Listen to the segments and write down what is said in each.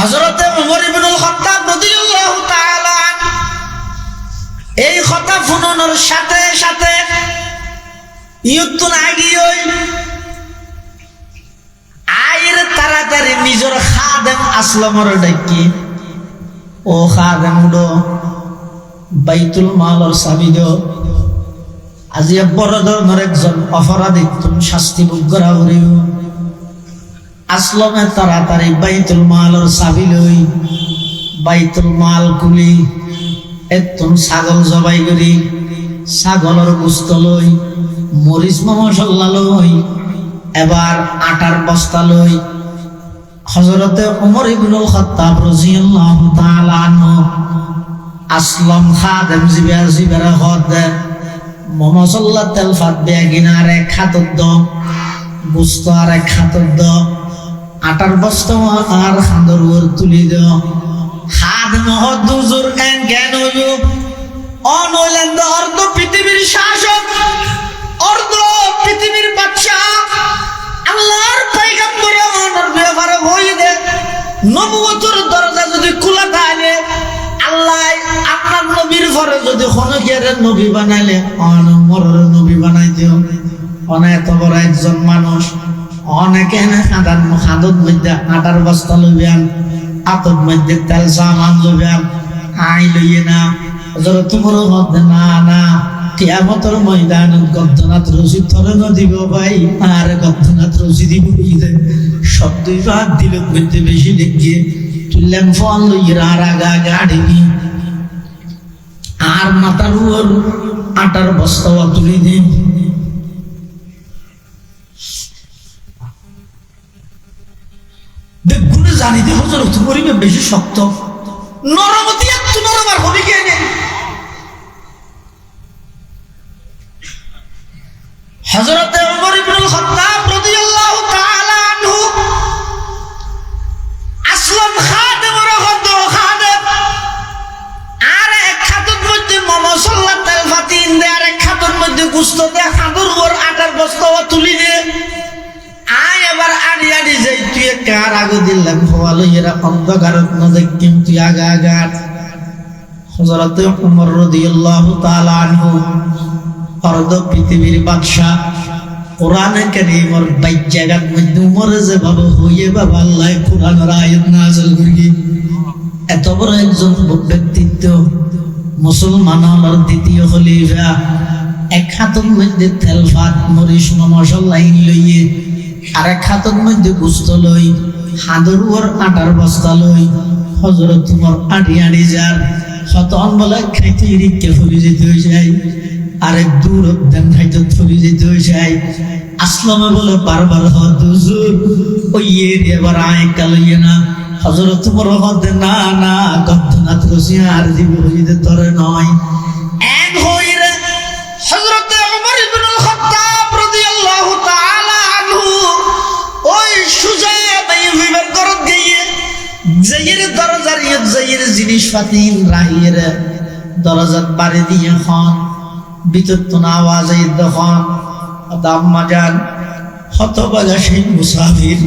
হযরতে ওমর ইবনুল খাত্তাব রাদিয়াল্লাহু তাআলা এই কথা শুনানোর সাথে সাথে ইয়ুতুন আগিয়ই আইর তাড়াতাড়ি নিজের খাদেম আসলামর ডাকি, ও খাদেম উডো বাইতুল মালর চাবি দিও, আজি বড় ধরনের একজন অপরাধী তুমি শাস্তি ভোগ করা করিও। আসলমে তাড়াতাড়ি বাইতুল মালর চাবি লই বাইতুল মাল খুলি একদম ছাগল জবাই করি, ছাগলের গোস্ত লই, মরিচ মশলা লই, এবার আটার বস্তা লই হযরতে ওমর ইবনুল খাত্তাব রাদিয়াল্লাহু তাআলা আনহু আসলম খাদেম জিবারা হদ মশলা তেল ফাত বেগিনার এক হাতত দ গোস্ত আর এক হাতত দ আটার বস্তা আর খান্দর ওর তুলি দ খাদেম হদ দুজুর জ্ঞান জ্ঞান হইব অনলেন অর্ধ পৃথিবীর শাসক, অর্ধ পৃথিবীর বাদশা, আল্লাহর পয়গম্বর অনর ব্যাপারে হই দে নবুয়তের দরজা যদি খোলা থাকে, আল্লাহ আপনার নবীর পরে যদি খনকের নবী বানাইলে অনমরের নবী বানাই দিও। অনেক বড় একজন মানুষ অনেকে খাদান খাদত মধ্যে আটার বস্তা লইবেন, আতর মধ্যে তেল সামান লইবেন, আই লইয়ে না যারা তোমার মধ্যে না না কিয়ামতের ময়দানত গদ্দনাথ রশি ধরে না দিব ভাই, আর গদ্দনাথ রশি দিব সব দুই ভাগ দিল মধ্যে বেশি দেখিয়ে তুললেন ফল লইয়ে আর আগা গাড়ি আর মাথার উপর আটার বস্তা তুলে দিন। দেখুন জানি যে হজরত করিবে বেশি শক্ত নরমতি একটু নরম আর হবে কে নেই। হযরতে ওমর ইবনুল খাত্তাব রাদিয়াল্লাহু তাআলা আনহু আসলাম খাদেমের হদ খাদেম আর এক খাতুর মধ্যে মশলা তেল ফাতিন দে আর এক খাতুর মধ্যে গোশত দে খাদুর ওর আটার বস্তা তুলি দে আয় এবার আড়ি আড়ি যাই তুই কার আগো দিলাম হওয়ালো এরা অন্ধকারত না দেখিম তুই আগা আগার। হযরতে ওমর রাদিয়াল্লাহু তাআলা আনহু অর্ধ পৃথিবীর বাদশা, কোরআনে কারীমের 22 জায়গার মধ্যে উমরে যেভাবে হইয়ে বাবা আল্লাহ কোরআনের আয়াত নাযিল করি, এত বড় একজন ব্যক্তিত্ব মুসলমানের দ্বিতীয় খলিফা এক হাতের মধ্যে তেল ভাত মরিচ মশলা লইয়ে আর এক হাতের মধ্যে গোস্ত লই হাঁদুর ওর আটার বস্তা লই হযরত ওমর আড়ি আড়ি যার হতন বলে খাইতে রিক্কে ফুরি যেতে হয়ে যায়, আরেক দূর দেন খাইতে ফুরি যেতে হয়ে যায়। আসলামে বলে বারবার হুজুর ওই এবার আয় কালইয়ে না হযরত ওমর হদে না না গদ্দনাথ রশি আর দিব হইতে তরে নয় এক হইরে। হযরতে ওমর ইবনুল খাত্তাব রাদিয়াল্লাহু তাআলা আনহু ওই সুজা বাইবের করত গিয়ে জাইয়ের দরজার জাইয়ের জিনিসপাতি রাহিয়ের দরজাত বাড়ি দিয়ে খন ভিতর তো না আওয়াজ এই দখন দাম্মা যান হতবাগা সেই মুসাফির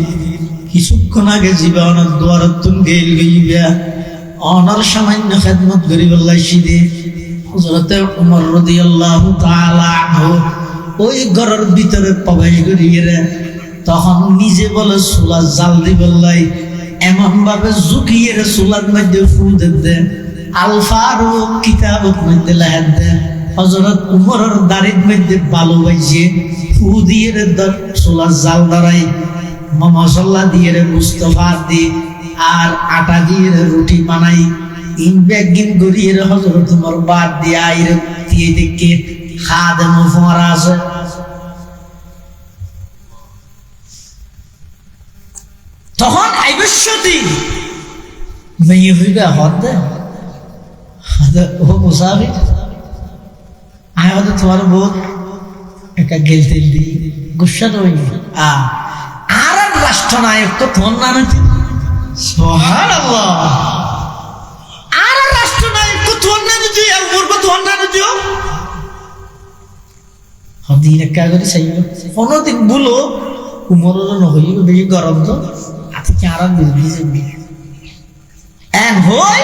কিছুক্ষণ আগে জীবনের দুয়ারত তুন গেল গইয়া অনার সামান্য খেদমত গরিব আল্লাহ সিদে হযরতে ওমর রাদিয়াল্লাহু তাআলা আনহু ওই ঘরের ভিতরে প্রবেশ করিয়ে তখন নিজে বলে চুলা জাল দিবল্লাই এমন ভাবে ঝুঁকিয়ে চুলার মধ্যে ফু দে আল ফারুক কিতাবত মধ্যে লেখা দে হযরত ওমরের দাড়ির মধ্যে বালু বাইছে ফু দিয়ে চুলার জাল দাঁড়াই মশলা দিয়ে মুস্তফা দি আর আটা দিয়ে রুটি বানাই ইন বেগিন গড়িয়ে হযরত ওমর বাদ দিয়ে আইরে দিয়ে দেখে খাদেম ফোয়ারা আছে। তখন আইবশ্যতি মেয়ে হইবে হদে ও মুসাফির আয় হতে তোমার বহুত একা গেলতে দি গুসা তো আর রাষ্ট্রনায়ক তো তোমার নাম সুবহানাল্লাহ আর রাষ্ট্রনায়ক তো তোমার নাম দিও আর বলবো তোমার নাম দিও হদিন একা করে চাইব কোনদিন বলো উমরের নহইব বেশি গরম তো আজকে আরাম দিবি এন হই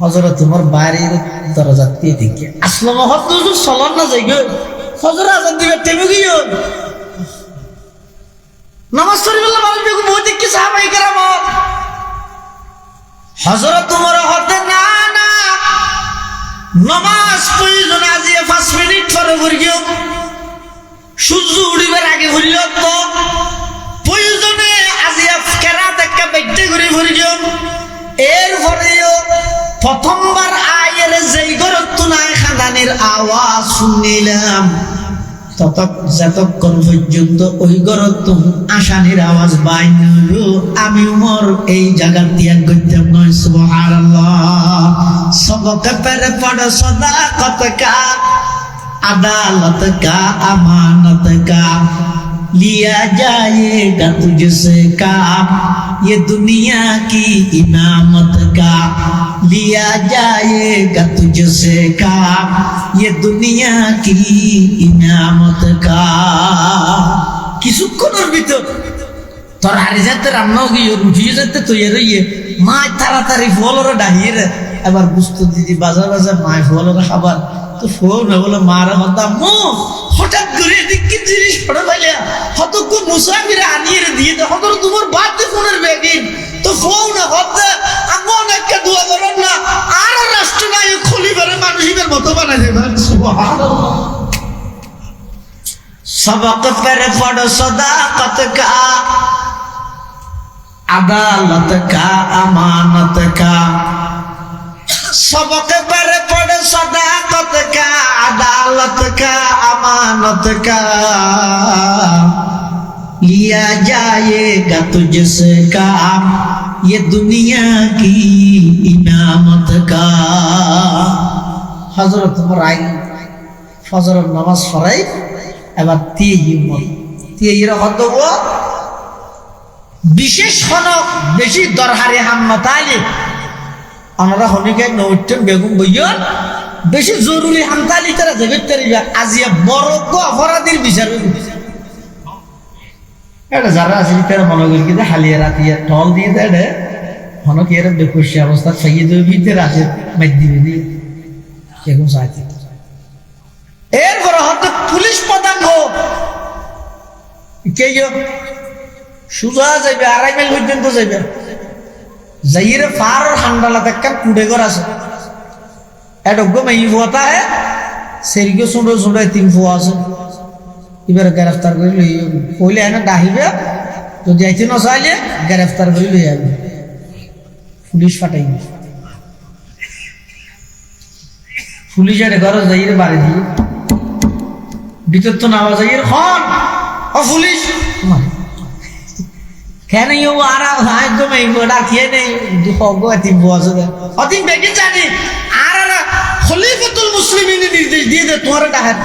হজরত তোমার বাড়ির দরজা দিয়ে দেখি আসলো মহৎ চলন না যাই গো হজর আজান দিবে টেমে গিয়ে নামাজ পড়ি বললাম মানুষ বেগু বহুত দেখি সাহাবাই কেরাম হজরত তোমার হতে না না নামাজ প্রয়োজন আজিয়ে 5 মিনিট পরে ঘুরিও সূর্য উড়িবার আগে ঘুরল তো প্রয়োজনে আজিয়ে কেরাত একটা বেটে ঘুরে ঘুরিও এরপরেও প্রথমবার আয়ের যেই গরত নাই খাদানের আওয়াজ শুনিলাম যতক্ষণ পর্যন্ত ওই গরত আসানির আওয়াজ বাইন আমি উমর এই জায়গা ত্যাগ করতাম নয় সুবহানাল্লাহ সবকে পেরে পড় সদাকত কা আদালত কা আমানত কা लिया जाएगा तुझसे काम ये दुनिया की इनामत का लिया जाएगा तुझसे काम ये दुनिया की इनामत का কিছুক্ষণের ভিতর তোর হারি যেতে রান্নাও গিয়ে উঠিয়ে যেতে তৈরি হইয়ে মা তাড়াতাড়ি ফলরে ডাহিয়ে রে এবার বুঝতো দিদি বাজার বাজার মায় ফলরে খাবার তো ফোন বলে মারা কথা মো হঠাৎ করে দেখি জিনিস পড়ে পাইলে হতক মুসাফিরে আনিয়ে দিয়ে দে হতর তোমার বাদ দে ফোনের ব্যাগিন তো ফোন হতে এমন একটা দোয়া করেন না আর রাষ্ট্রনায়ক খলিফারে মানুষের মতো বানাই দেবেন সুবহানাল্লাহ सबक पर पढ़ो सदाकत का अदालत का अमानत का सबक पर पढ़ो सदाकत का अदालत का अमानत का लिया जाएगा तुझसे काम ये दुनिया की इनामत का हजरत मराई फजर नमाज फराई এবার তিয়ের হতো বিশেষ হনক বেশি দরহারে হাম্মত আলী আমরা হনিকে নৌটন বেগুন বইয়ন বেশি জরুরি হামতালি তারা দেবে তারিবা আজিয়া বড় অপরাধীর বিচার এটা যারা আছে তারা মনে করি কিন্তু হালিয়া রাতিয়া টল দিয়ে দেয় হনক এর বেকুশি অবস্থা খাইয়ে দেবে ভিতরে আছে মাইর দিবে দিয়ে এরকম চাইতে এরপর হয়তো পুলিশ প্রধান হোক কে সোজা যাইবে 2.5 মাইল পর্যন্ত যাইবে যাইরে ফার হান্ডালা দেখা কুড়ে ঘর আছে এডগ্য মাই ফুয়াতা হে সেরিকে ছোটো ছোটো 3 ফুয়া আছে এবার গ্রেফতার করে লই কইলে এনে ডাহিবে যদি আইতে না চাইলে গ্রেফতার করে লই যাবে পুলিশ ফাটাইবে পুলিশের ঘরে যাইরে বাড়ি দিয়ে ভিতর তো নামা যাই খন ও পুলিশ কেন আর একদম এই ডাকিয়ে নেই অতিম বসে অতিম বেগে জানি আর খলিফাতুল মুসলিমিন নির্দেশ দিয়ে দে তোমার ডাহাত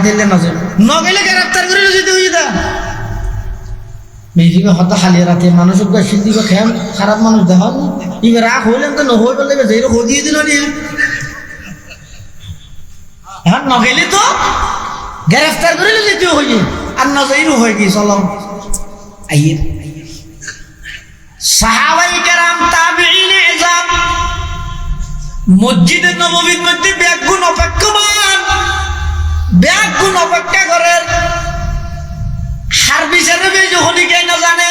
দিলে নগেলে গ্রেফতার করে যদি হয়ে দা মেয়েদিকে হয়তো হালিয়ে রাতে মানুষ দিকে খেয়াল খারাপ মানুষ দেখা এবার রাগ হইলেন তো নহই বললে যেই হদিয়ে দিল নিয়ে হ্যাঁ নগেলে তো গ্রেফতার করে যেতে হইয়ে আর নজরও হয়ে গিয়ে চলো আইয়ে সাহাবাই কেরাম তাবিঈন ইজাম মসজিদে নববীর মধ্যে ব্যাগুণ অপেক্ষমান ব্যাগুণ অপেক্ষা করেন হার বিচারে যখন কে না জানে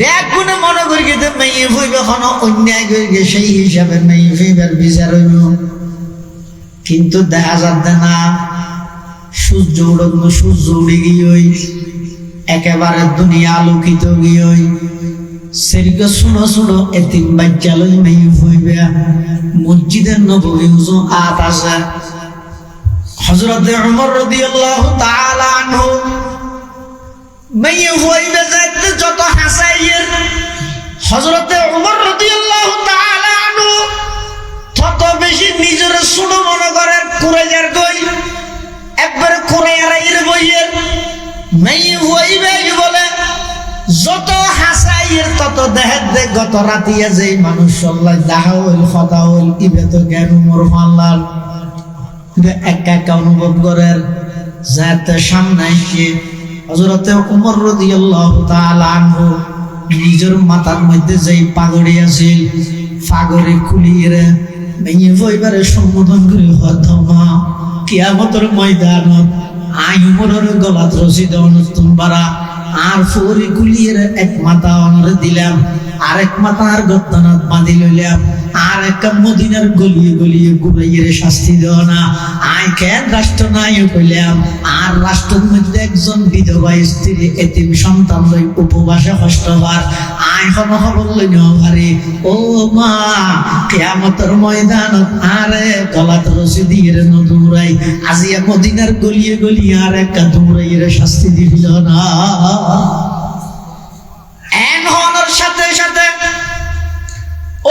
ব্যাগুণে মনে করি কিন্তু মেয়ে হইবে কোনো অন্যায় করে গে সেই হিসাবে মেয়ে হইবার বিচার হইব কিন্তু দেখা যাচ্ছে না সূর্য উড়ন সূর্য উড়ে গিয়ে একেবারে দুনিয়া আলোকিত গিয়ে সেদিকে শুনো শুনো এতিম বাচ্চা লই মেয়ে হইবে মসজিদের নববী হুজুর আত আছে হযরত ওমর রাদিয়াল্লাহু তাআলা আনহু মেয়ে হইবে যাইতে যত হাসাইয়ের হযরত ওমর রাদিয়াল্লাহু তাআলা আনহু তত বেশি নিজের শুনো মনে করেন কুরাইয়ার কই একবার কুরাইয়ার বইয়ের মেয়ে হইবে বলে যত হাসাইয়ের তত দেহের দেখ গত রাতিয়া যেই মানুষ সল্লাই দেখা হইল কথা হইল ইবে তো জ্ঞান উমর মাল্লার একা একা অনুভব করেন যাতে সামনে এসে হযরতে ওমর রাদিয়াল্লাহু তাআলা আনহু নিজের মাথার মধ্যে যেই পাগড়ি আছিল পাগড়ি খুলিয়ে ভেঙে বইবারে সম্বোধন করে হতমা কিয়ামতের ময়দানত আই উমরের গলাত রশি দেওয়ান তোমরা আর ফরি কুলিয়ে এক মাথা অনরে দিলাম আরেক মাথার গদ্দানাত বাঁধি লইলাম আর একটা মদিনার গলিয়ে গলিয়ে ঘুরাইয়ে শাস্তি দেও না আই কেন রাষ্ট্র নাই কইলাম আর রাষ্ট্রের মধ্যে একজন বিধবা স্ত্রী এতিম সন্তান লই উপবাসে কষ্ট হওয়ার আই কোনো খবর লই পারে ও মা কিয়ামতের ময়দানত আরে গলাত রশি দিয়ে দৌড়াই আজিয়া মদিনার গলিয়ে গলিয়ে আর একটা দৌড়াইয়ে শাস্তি দিল না এন হওয়ার সাথে সাথে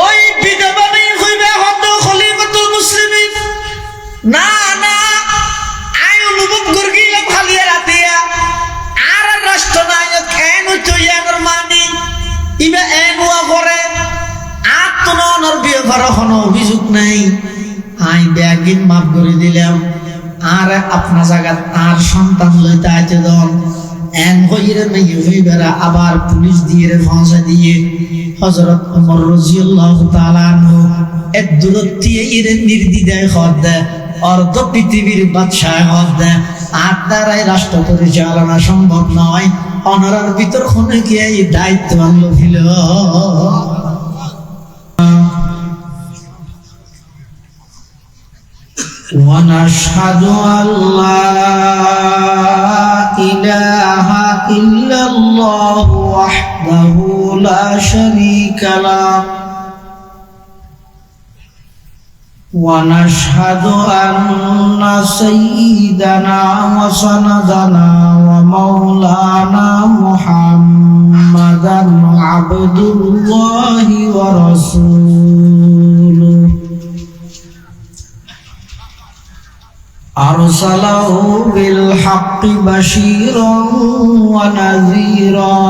ওই বিধবা মেয়ে হইবে হত খলিফাতুল মুসলিমিন না না আই অনুভব করগিলাম খালি রাতিয়া আর রাষ্ট্রনায়ক এন চইয়ার মানি ইবে এন ওয়া করে আত্মনর বিয়ে করার কোনো অভিযোগ নাই আই ব্যাগিন মাফ করে দিলাম আর আপনার জায়গা আর সন্তান লইতে আইতে দন এন হইরে মেয়ে হইবেরা আবার পুলিশ দিয়ে ফাঁসা দিয়ে হযরত ওমর রাদিয়াল্লাহু তাআলা আনহু এক দূরত্বে ইরে নির্দ্বিধায় হদ দেয় অর্ধ পৃথিবীর বাদশাহ হদ দেয় আর দ্বারাই রাষ্ট্র পরিচালনা সম্ভব নয় অনারার ভিতর খুনে গিয়ে এই দায়িত্ব আনলো ছিল ونشهد أن لا إله إلا الله وحده لا شريك له ونشهد أن سيدنا وسندنا ومولانا محمدا عبد الله ورسوله أرسله بالحق بشيرا ونذيرا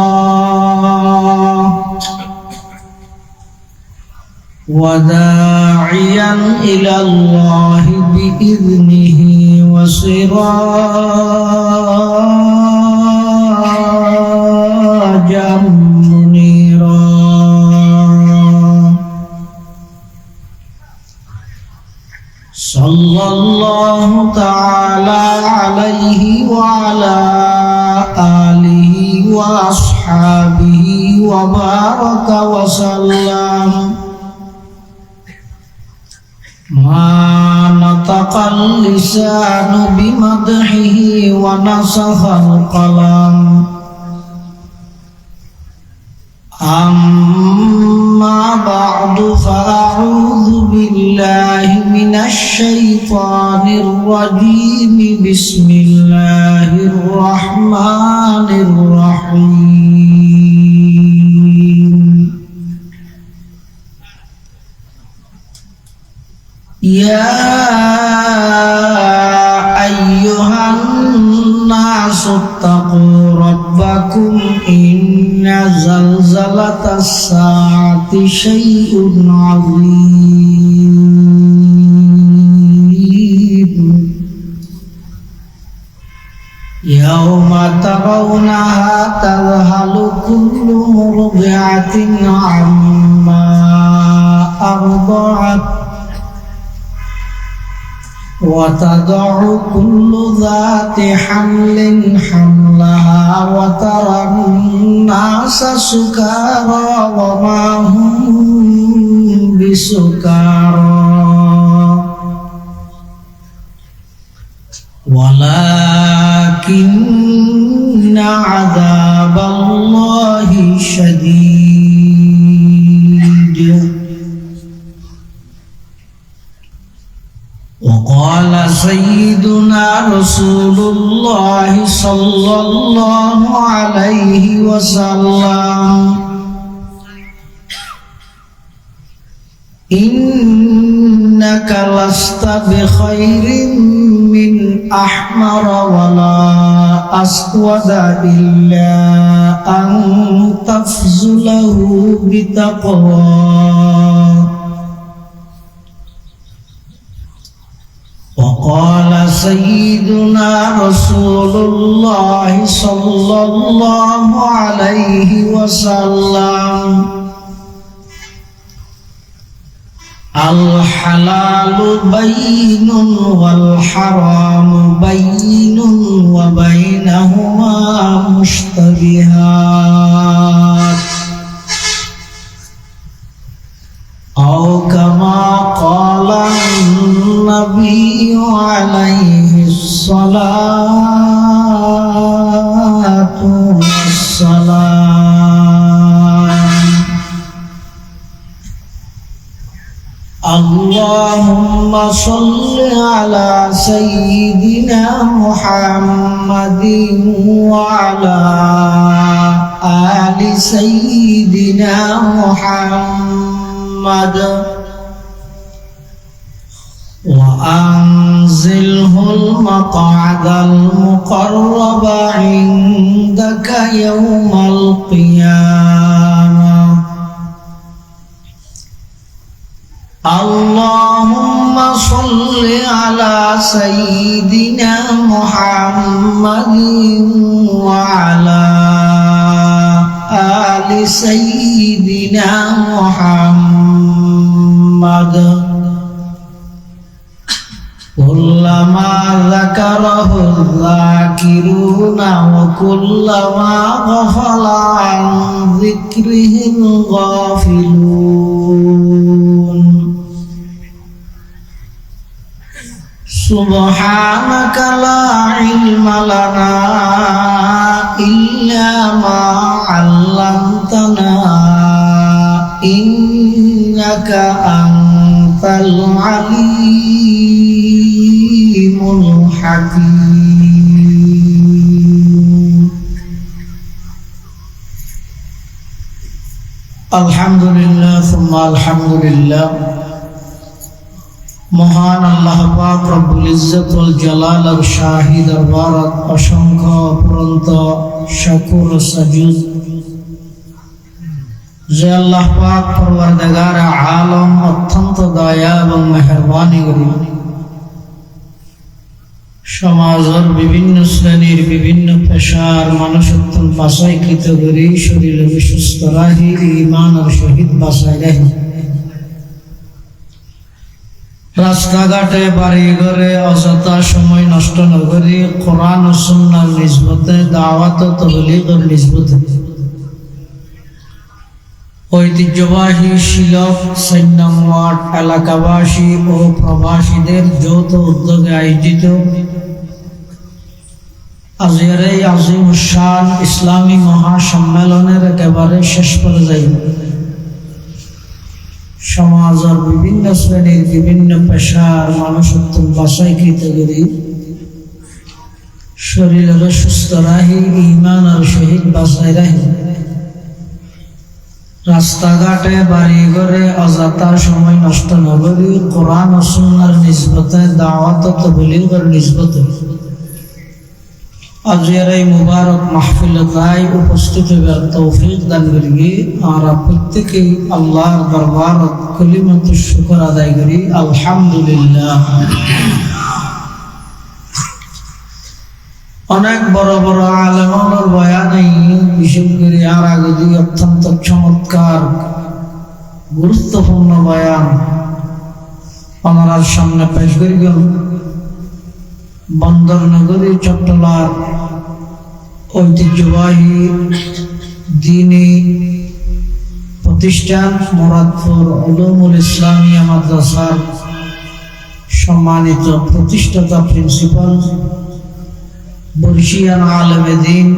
وداعيا إلى الله بإذنه وسراجا منيرا صلى الله تعالى عليه وعلى آله وأصحابه وبارك وسلم ما نطق اللسان بمدحه ونسخ القلم أما بعد فأعوذ بالله من الشيطان الرجيم بسم الله الرحمن الرحيم يا أيها الناس اتقوا ربكم إن زلزلة الساعة شيء عظيم يوم ترونها تذهل كل مرضعة عما أرضعت وتضع كل ذات حمل حملها وترى الناس سكارى وما هم بسكارى ولكن عذاب الله شديد وقال سيدنا رسول الله صلى الله عليه وسلم إنك لست بخير من أحمر ولا أسود إلا أن تفضله بتقوى وقال سيدنا رسول الله صلى الله عليه وسلم الحلال بين والحرام بين وبينهما مشتبهات أو كما قال النبي عليه الصلاة والسلام اللهم صل على سيدنا محمد وعلى آل سيدنا محمد وأنزله المقعد المقرب عندك يوم القيامة اللهم صل على سيدنا محمد وعلى آل سيدنا محمد كلما ذكره الذاكرون وكلما غفل عن ذكره الغافلون سبحانك لا علم لنا إلا ما علمتنا إنك أنت العليم الحكيم الحمد لله ثم الحمد لله মহান আল্লাহ পাক রব্বুল ইজ্জত ওয়াল জালাল শাহী দরবারত অসংখ্য অপরন্ত শুকর ও সাজুদ যে আল্লাহ পাক পরওয়ারদিগার আলম অত্যন্ত দয়া এবং মেহেরবানি করি সমাজের বিভিন্ন শ্রেণীর বিভিন্ন পেশার মানুষ অত্যন্ত বাছাইকৃত করি শরীর সুস্থ রাখি ঈমানের সহিত বাছাই রাখি রাস্তাঘাটে বাড়ি ঘরে অযথা সময় নষ্ট না করি কোরআন ও সুন্নাহর নিসবতে দাওয়াত ও তাবলীগের নিসবতে ঐতিহ্যবাহী শিলক সৈন্যমঠ এলাকাবাসী ও প্রবাসীদের যৌথ উদ্যোগে আয়োজিত আজকের এই আজিম শান ইসলামী মহাসম্মেলনের একেবারে শেষ পর্যায়ে সমাজের বিভিন্ন শ্রেণীর বিভিন্ন পেশার মানুষ অত্যন্ত বাছাইকৃত করি শরীরের সুস্থ রাখি ঈমানের সহিত বাছাই রাখি রাস্তাঘাটে বাড়ি ঘরে অযথা সময় নষ্ট না করি কোরআন ও সুন্নাহর নিসবতে দাওয়াত ও তাবলীগের নিসবতে আজকের এই মুবারক মাহফিলে তাই উপস্থিত হবার তৌফিক দান করি আমরা প্রত্যেকেই আল্লাহর দরবারত কালিমাতুশ শুকর আদায় করি আলহামদুলিল্লাহ। অনেক বড় বড় আলেমের বয়ানে বিশেষ করে আর আগে দিয়ে অত্যন্ত চমৎকার গুরুত্বপূর্ণ বয়ান আমার সামনে পেশ করি গেল বন্দর নগরী চট্টলার ঐতিহ্যবাহী দ্বীনী প্রতিষ্ঠান মুরাদপুর উলুমুল ইসলামিয়া মাদ্রাসার সম্মানিত প্রতিষ্ঠাতা প্রিন্সিপাল বর্ষিয়ান আলেমে দ্বীন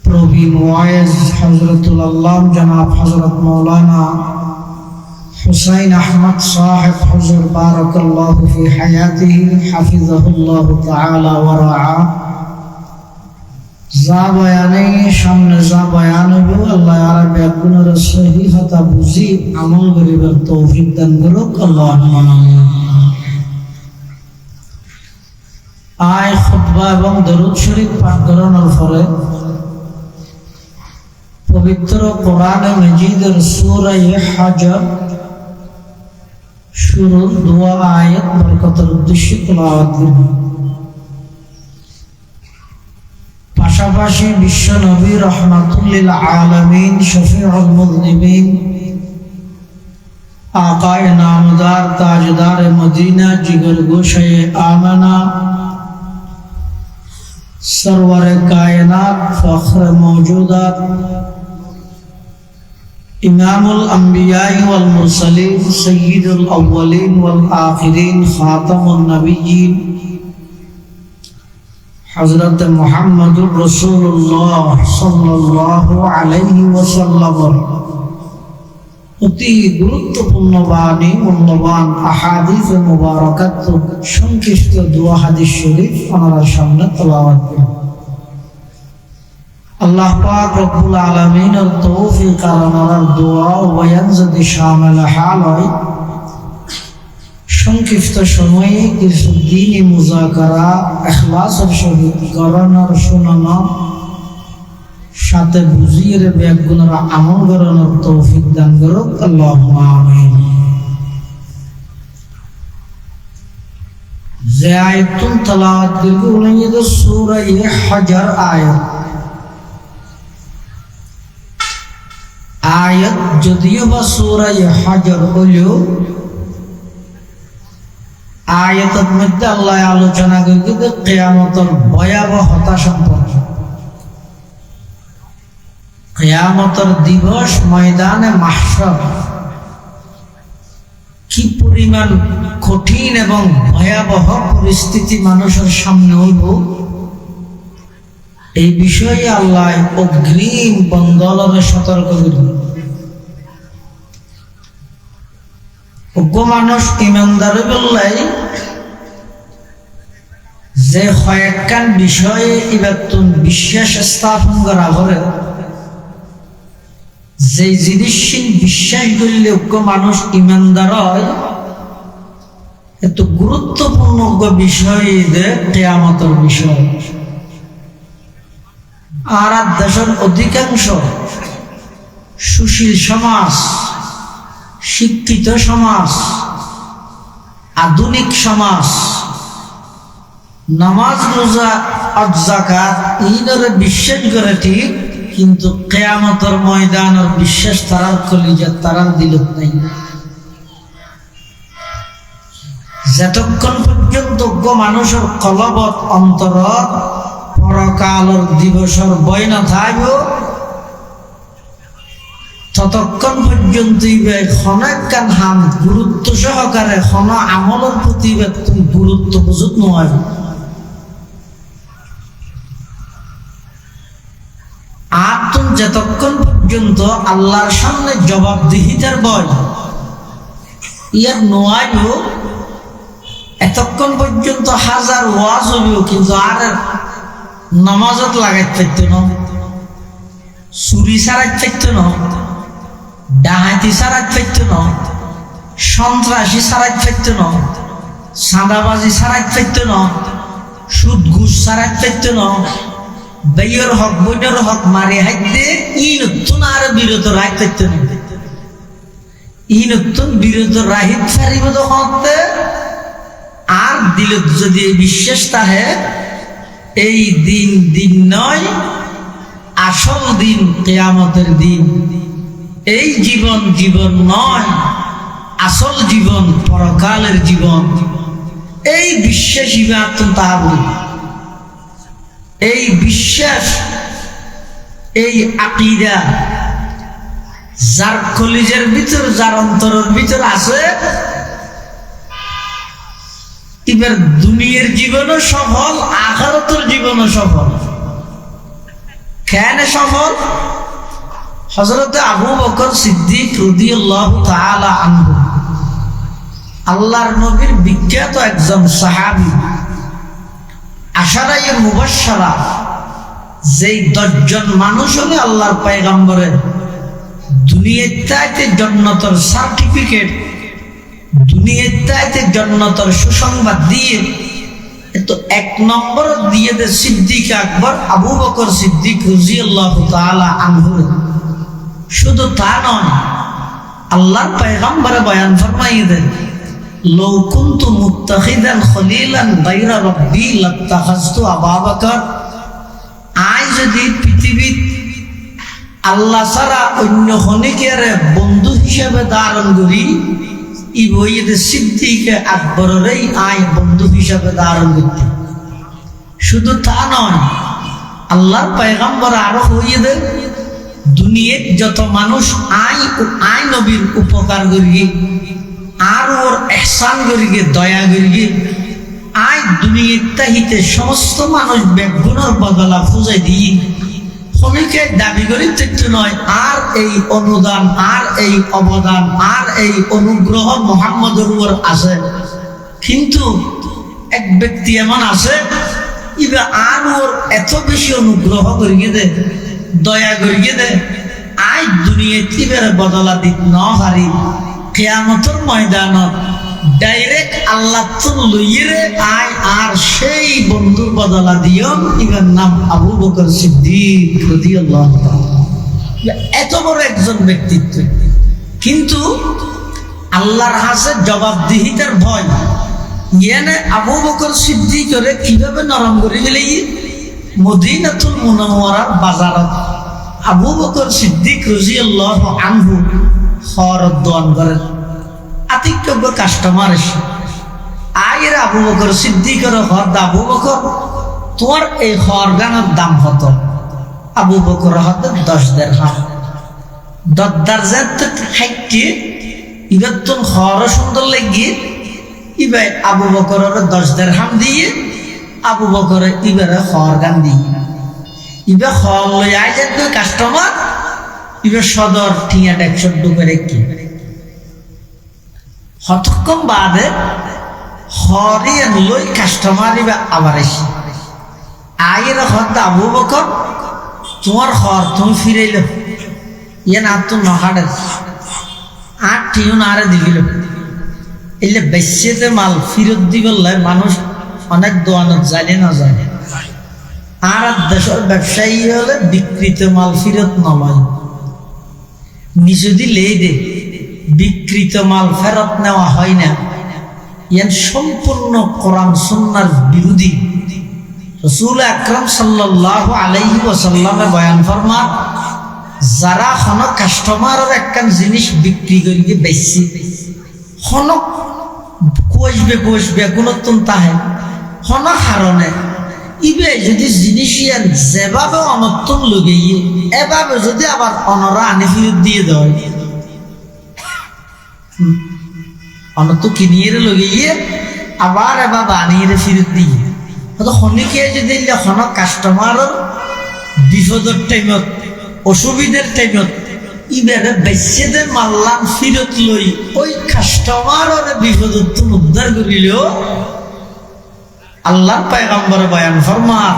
প্রবীণ ওয়াইজ হযরতুল আল্লাহ জনাব হযরত মাওলানা হুসাইন আহমদ সাহেব হুজুর বারাকাল্লাহু ফি হায়াতিহি হাফিজাহুল্লাহু তাআলা ওয়া রাআ যা বয়ানে সামনে যা বয়ান হইব আল্লাহ আরবে গুণের সহিহতা বুঝি আমল করিবার তৌফিক দান করুক আল্লাহুম্মা আমিন। আয় খুতবা এবং দরুদ শরীফ পাঠ করানোর পরে পবিত্র কোরআনে মাজিদের সূরা হজ শুরুর দোয়া আয়াত বরকতের উদ্দেশ্যে তেলাওয়াত করব। পাশাপাশি বিশ্ব নবী রহমাতুল লিল আলামিন শফিউল মুযনিবিন আকায়ে নামদার তাজদার মদিনা জিগর গোশায়ে আমানা सरवर कायनात फख्र मौजूदात इमामुल अंबिया वल मुरसलीन सय्यिदुल अव्वलीन वल आखिरीन खातमुन नबिय्यीन हजरत मुहम्मदुर रसूलुल्लाह सल्लल्लाहु अलैहि वसल्लम অতি গুরুত্বপূর্ণ বাণী মূল্যবান আহাদিস মুবারাকাত সংক্ষিপ্ত দোয়া হাদিস শরীফ আপনার সামনে তেলাওয়াত করব। আল্লাহ পাক রব্বুল আলামিনের তৌফিক আর আমার দোয়া ও বয়ান যদি শামিল হয় সংক্ষিপ্ত সময়ে কিছু দ্বীনি মুযাকারা ইখলাসের সহিত করানোর শোনানো সাথে বুঝিয়ে ব্যাগুণের আমল করানোর তৌফিক দান করুক আল্লাহুম্মা আমিন। যে আয়াতুন তেলাওয়াত করব ওটা সূরা হজর আয়াত যদিও বা সূরা হজর হলেও আয়াতের মধ্যে আল্লাহ আলোচনা করবে কিয়ামতের ভয়াবহতা সম্পর্কে। কিয়ামতের দিবস ময়দানে মাহশর কি পরিমাণ কঠিন এবং ভয়াবহ পরিস্থিতি মানুষের সামনে হইব এই বিষয়ে আল্লাহ অগ্রিম বন্দলরে সতর্ক করবে। মানুষ ইমানদার বললাই যে কয়েকখান বিষয়ে ইবাতুন বিশ্বাস স্থাপন করা করে যে জিনিস বিশ্বাস করলে মানুষ ইমানদার হয় এত গুরুত্বপূর্ণ বিষয় কিয়ামতের বিষয়। আর দেশের অধিকাংশ সুশীল সমাজ শিক্ষিত সমাজ আধুনিক সমাজ নামাজ রোজা আর যাকাত এইগুলো বিশ্বাস করে ঠিক, কিন্তু কিয়ামতের ময়দানের বিশ্বাস তারার কলিজা তারার দিলত নাই। যতক্ষণ পর্যন্ত মানুষের কলবত অন্তরত পরকালের দিবসের বই না থাকবে ততক্ষণ পর্যন্ত অনেকখান হাম গুরুত্ব সহকারে কোন আমলের প্রতি গুরুত্ব বুঝুত নয়। আর তুমি যতক্ষণ পর্যন্ত আল্লাহর সামনে জবাবদিহিতার বয় ইয়ার নয় এতক্ষণ পর্যন্ত হাজার ওয়াজ হবেও কিন্তু আর নামাজত লাগাইতে থাকতো না, চুরি ছাড়াইতে থাকতো না, ডাহাতি ছাড়াইতে থাকতো না, সন্ত্রাসী ছাড়াইতে থাকতো না, চাঁদাবাজি ছাড়াইতে থাকতো না, সুদ ঘুষ ছাড়াইতে থাকতো না, বেয়ের হক বইটার হক মারি হাইতে ই নতুন আর বিরত রাখ থাকতো না। ই নতুন বিরত রাহিত ফারিব হতে আর দিল যদি বিশ্বাস তাহে এই দিন দিন নয়, আসল দিন কিয়ামতের দিন। এই জীবন জীবন নয়, আসল জীবন পরকালের জীবন। এই বিশ্বাস তাহাবুল, এই বিশ্বাস, এই আকীদা যার কলিজার ভিতর যার অন্তরের ভিতর আছে এবার দুনিয়ার জীবনও সফল, আখিরাতের জীবনও সফল। কেন সফল? হযরত আবু বকর সিদ্দিক রাদিয়াল্লাহু তাআলা আনহু আল্লাহর নবীর বিখ্যাত একজন সাহাবী, আশারায়ে মুবাশশারা, যেই 10 জন মানুষ হলে আল্লাহর পয়গম্বরের দুনিয়াতে জান্নাতের সার্টিফিকেট, দুনিয়াতে জান্নাতের সুসংবাদ দিয়ে তো 1 নম্বর দিয়ে দে সিদ্দিক আকবর আবু বকর সিদ্দিক রাদিয়াল্লাহু তাআলা আনহু। শুধু তা নয়, আল্লাহর পয়গম্বর বয়ান ফরমাইয়ে দেন লাউ কুনতু মুত্তাখিদান খলিলান গায়রা রাব্বি লাত্তাখাযতু আবু বকর। আই যদি পৃথিবীত আল্লাহ ছাড়া অন্য হনিকের বন্ধু হিসেবে ধারণ করি, ই বইয়েতে সিদ্দিক আকবরেরই আই বন্ধু হিসেবে ধারণ করতে। শুধু তা নয়, আল্লাহর পয়গম্বর আরো হইয়ে দেন দুনিয়ার যত মানুষ আই নবীর উপকার করিয়ে আর ওর এহসান করিয়ে দয়া করিয়ে আই দুনিয়ার তাহিতে সমস্ত মানুষ বেগুনের বদলা ফুজাই দিয়ে হনিকে দাবি করি তথ্য নয়। আর এই অনুদান আর এই অবদান আর এই অনুগ্রহ মুহাম্মদের উপর আছে। কিন্তু এক ব্যক্তি এমন আছে ইবা আর ওর এত বেশি অনুগ্রহ করিয়ে দে, দয়া করিয়ে দে, আই দুনিয়া তিবের বদলা দিত ন হারি কিয়ামতের ময়দানত ডাইরেক্ট আল্লাহ তো লইয়ে আয় আর সেই বন্ধুর বদলা দিও। ইবার নাম আবু বকর সিদ্দিক রাদিয়াল্লাহু তাআলা। এত বড় একজন ব্যক্তিত্ব, কিন্তু আল্লাহর হাতে জবাবদিহিতার ভয় ইয়ানে আবু বকর সিদ্দিকরে কিভাবে নরম করে গেলে মদিনাতুল মুনাওয়ারার বাজারত আবু বকর সিদ্দিক রাদিয়াল্লাহু আনহু খরদ দান করেন। আতিক্যজ্ঞ কাস্টমার এসে আয়ের আবু বকর সিদ্দিকের হর আবু বকর তোমার এই হরগানের দাম কত? আবু বকর হতে 10 দিরহাম। 10 দিরহাম খাইতে ইবার তুমি হর সুন্দর লাগিয়ে ইবাই আবু বকরের 10 দিরহাম দিয়ে আবু বকরের ইবারে হরগান দিয়ে ইবা হর লই আই যাবে কাস্টমার ইবার সদর ঠিয়া 100 করে কি হতক্ষণ বাদে হরিয়ান লই কাস্টমার ইবা আবার এসে আয়ের হত আবু বকর তোমার হর তুমি ফিরাইল ইয়ে না তো নহাডের আর টিউন আরে দিবিল এলে বেশিতে মাল ফিরত দিবলে মানুষ অনেক দোয়ানত জানে না জানে। আর দেশের ব্যবসায়ী হলে বিক্রিত মাল ফিরত নয়, নিচু দিলেই দে বিকৃত মাল ফেরত নেওয়া হয় না। ইয়ান সম্পূর্ণ কোরআন সুন্নাহর বিরোধী। রাসূল আকরাম সাল্লাল্লাহু আলাইহি ওয়াসাল্লামে বয়ান ফরমান, যারা কোন কাস্টমারের একটা জিনিস বিক্রি করিয়ে বেশি হন কোষবে গুণত্তম তাহে হন হারণে ইবে যদি জিনিস ইয়ান যেভাবে অনত্তম লগিয়ে এভাবে যদি আবার অনরা আনি ফিরত দিয়ে দেয় অনত কিনিয়ে লগিয়ে আবার এবার আনিয়ে ফিরত দিয়ে হনিকে যদি হন কাস্টমারের বিপদের টাইমত অসুবিধার টাইমত ইবারে বেশিতে মাল্লাম ফিরত লই ওই কাস্টমারের বিপদত উদ্ধার করিলেও আল্লাহর পয়গম্বর বয়ান ফরমান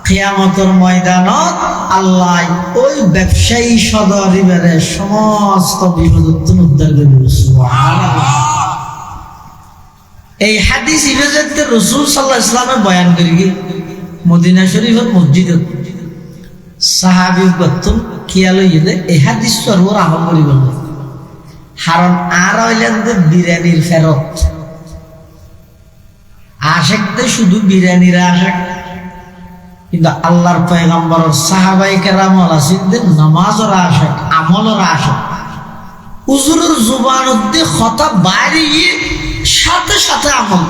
কিয়ামতের ময়দানত আল্লাহ ওই ব্যবসায়ী সদর ইবারে সমস্ত বিপদত উদ্ধার করিবে। সুবহানাল্লাহ। এই হাদিস ইবাজতে রাসূল সাল্লাল্লাহু আলাইহি ওয়াসাল্লাম বয়ান করি মদিনা শরীফের মসজিদত সাহাবী গতন খেয়াল হইলে এই হাদিস সর্বর আমল করি বলল কারণ আর হইলেন যে বিরিয়ানির ফেরত আশেকতে শুধু বিরিয়ানির আশেক, কিন্তু আল্লাহর পয়গম্বরের সাহাবায়ে কেরাম আছেন নামাজের আশেক, আমলের আশেক। হুজুরের জুবানত দিয়ে কথা বাইরে গিয়ে সাথে সাথে আমল,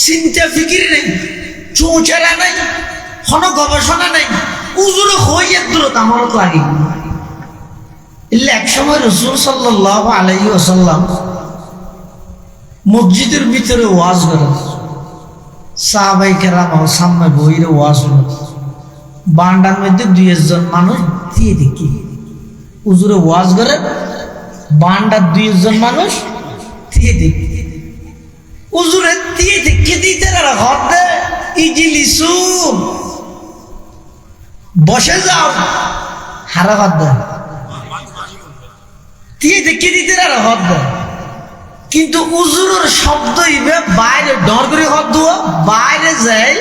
চিন্তা ফিকির নেই, চৌচারা নেই, কোনো গবেষণা নেই, হুজুরে হইয়ে দূরত আমলত লাগে। এক সময় রাসূল সাল্লাল্লাহু আলাইহি ওয়াসাল্লাম মসজিদের ভিতরে ওয়াজ করে, সাহাবায়ে কেরাম সামনে বইরে ওয়াজ হলো, বান্ডার মধ্যে 2 জন মানুষ দিয়ে দেখি হুজুরে ওয়াজ করে, বান্ডার 2 জন মানুষ দিয়ে দেখি হুজুরে দিয়ে দেখে দিতে ঘর দে ইজিলিসু বসে যাও হারা ঘর দেয় দিয়ে দেখে দিতে ঘর দেয়। কিন্তু হুজুরের শব্দ ইবে বাইরে ডর করে ঘর দেওয়া বাইরে যায়।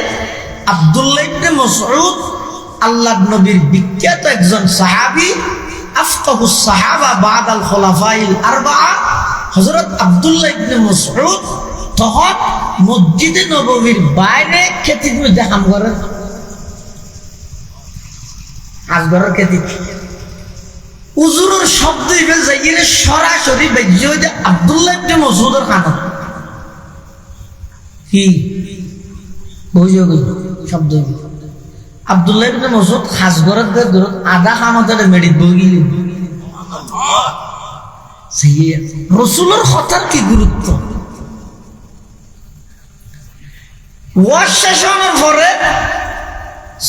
আব্দুল্লাহ ইবনে মাসউদ আল্লাহর নবীর বিখ্যাত একজন সাহাবী, আফকাহুস সাহাবা বাদাল খুলাফাইল আরবাআ, হযরত আব্দুল্লাহ ইবনে মাসউদ তখন মসজিদে নববীর বাইরে খেতির মধ্যে হাম করেন, আসগরের খেতি উজুরের শব্দ ইবে যাইয়ে সরাসরি বেজে হইতে আব্দুল্লাহ ইবনে মাসউদের কানত কি বুঝো শব্দ আব্দুল্লাহ ইবনে মাসউদ খাসগরের দূরত আধা খামতের মেডিট বগি রসুলের কথার কি গুরুত্ব। ওয়াজ শেষ হওয়ার পরে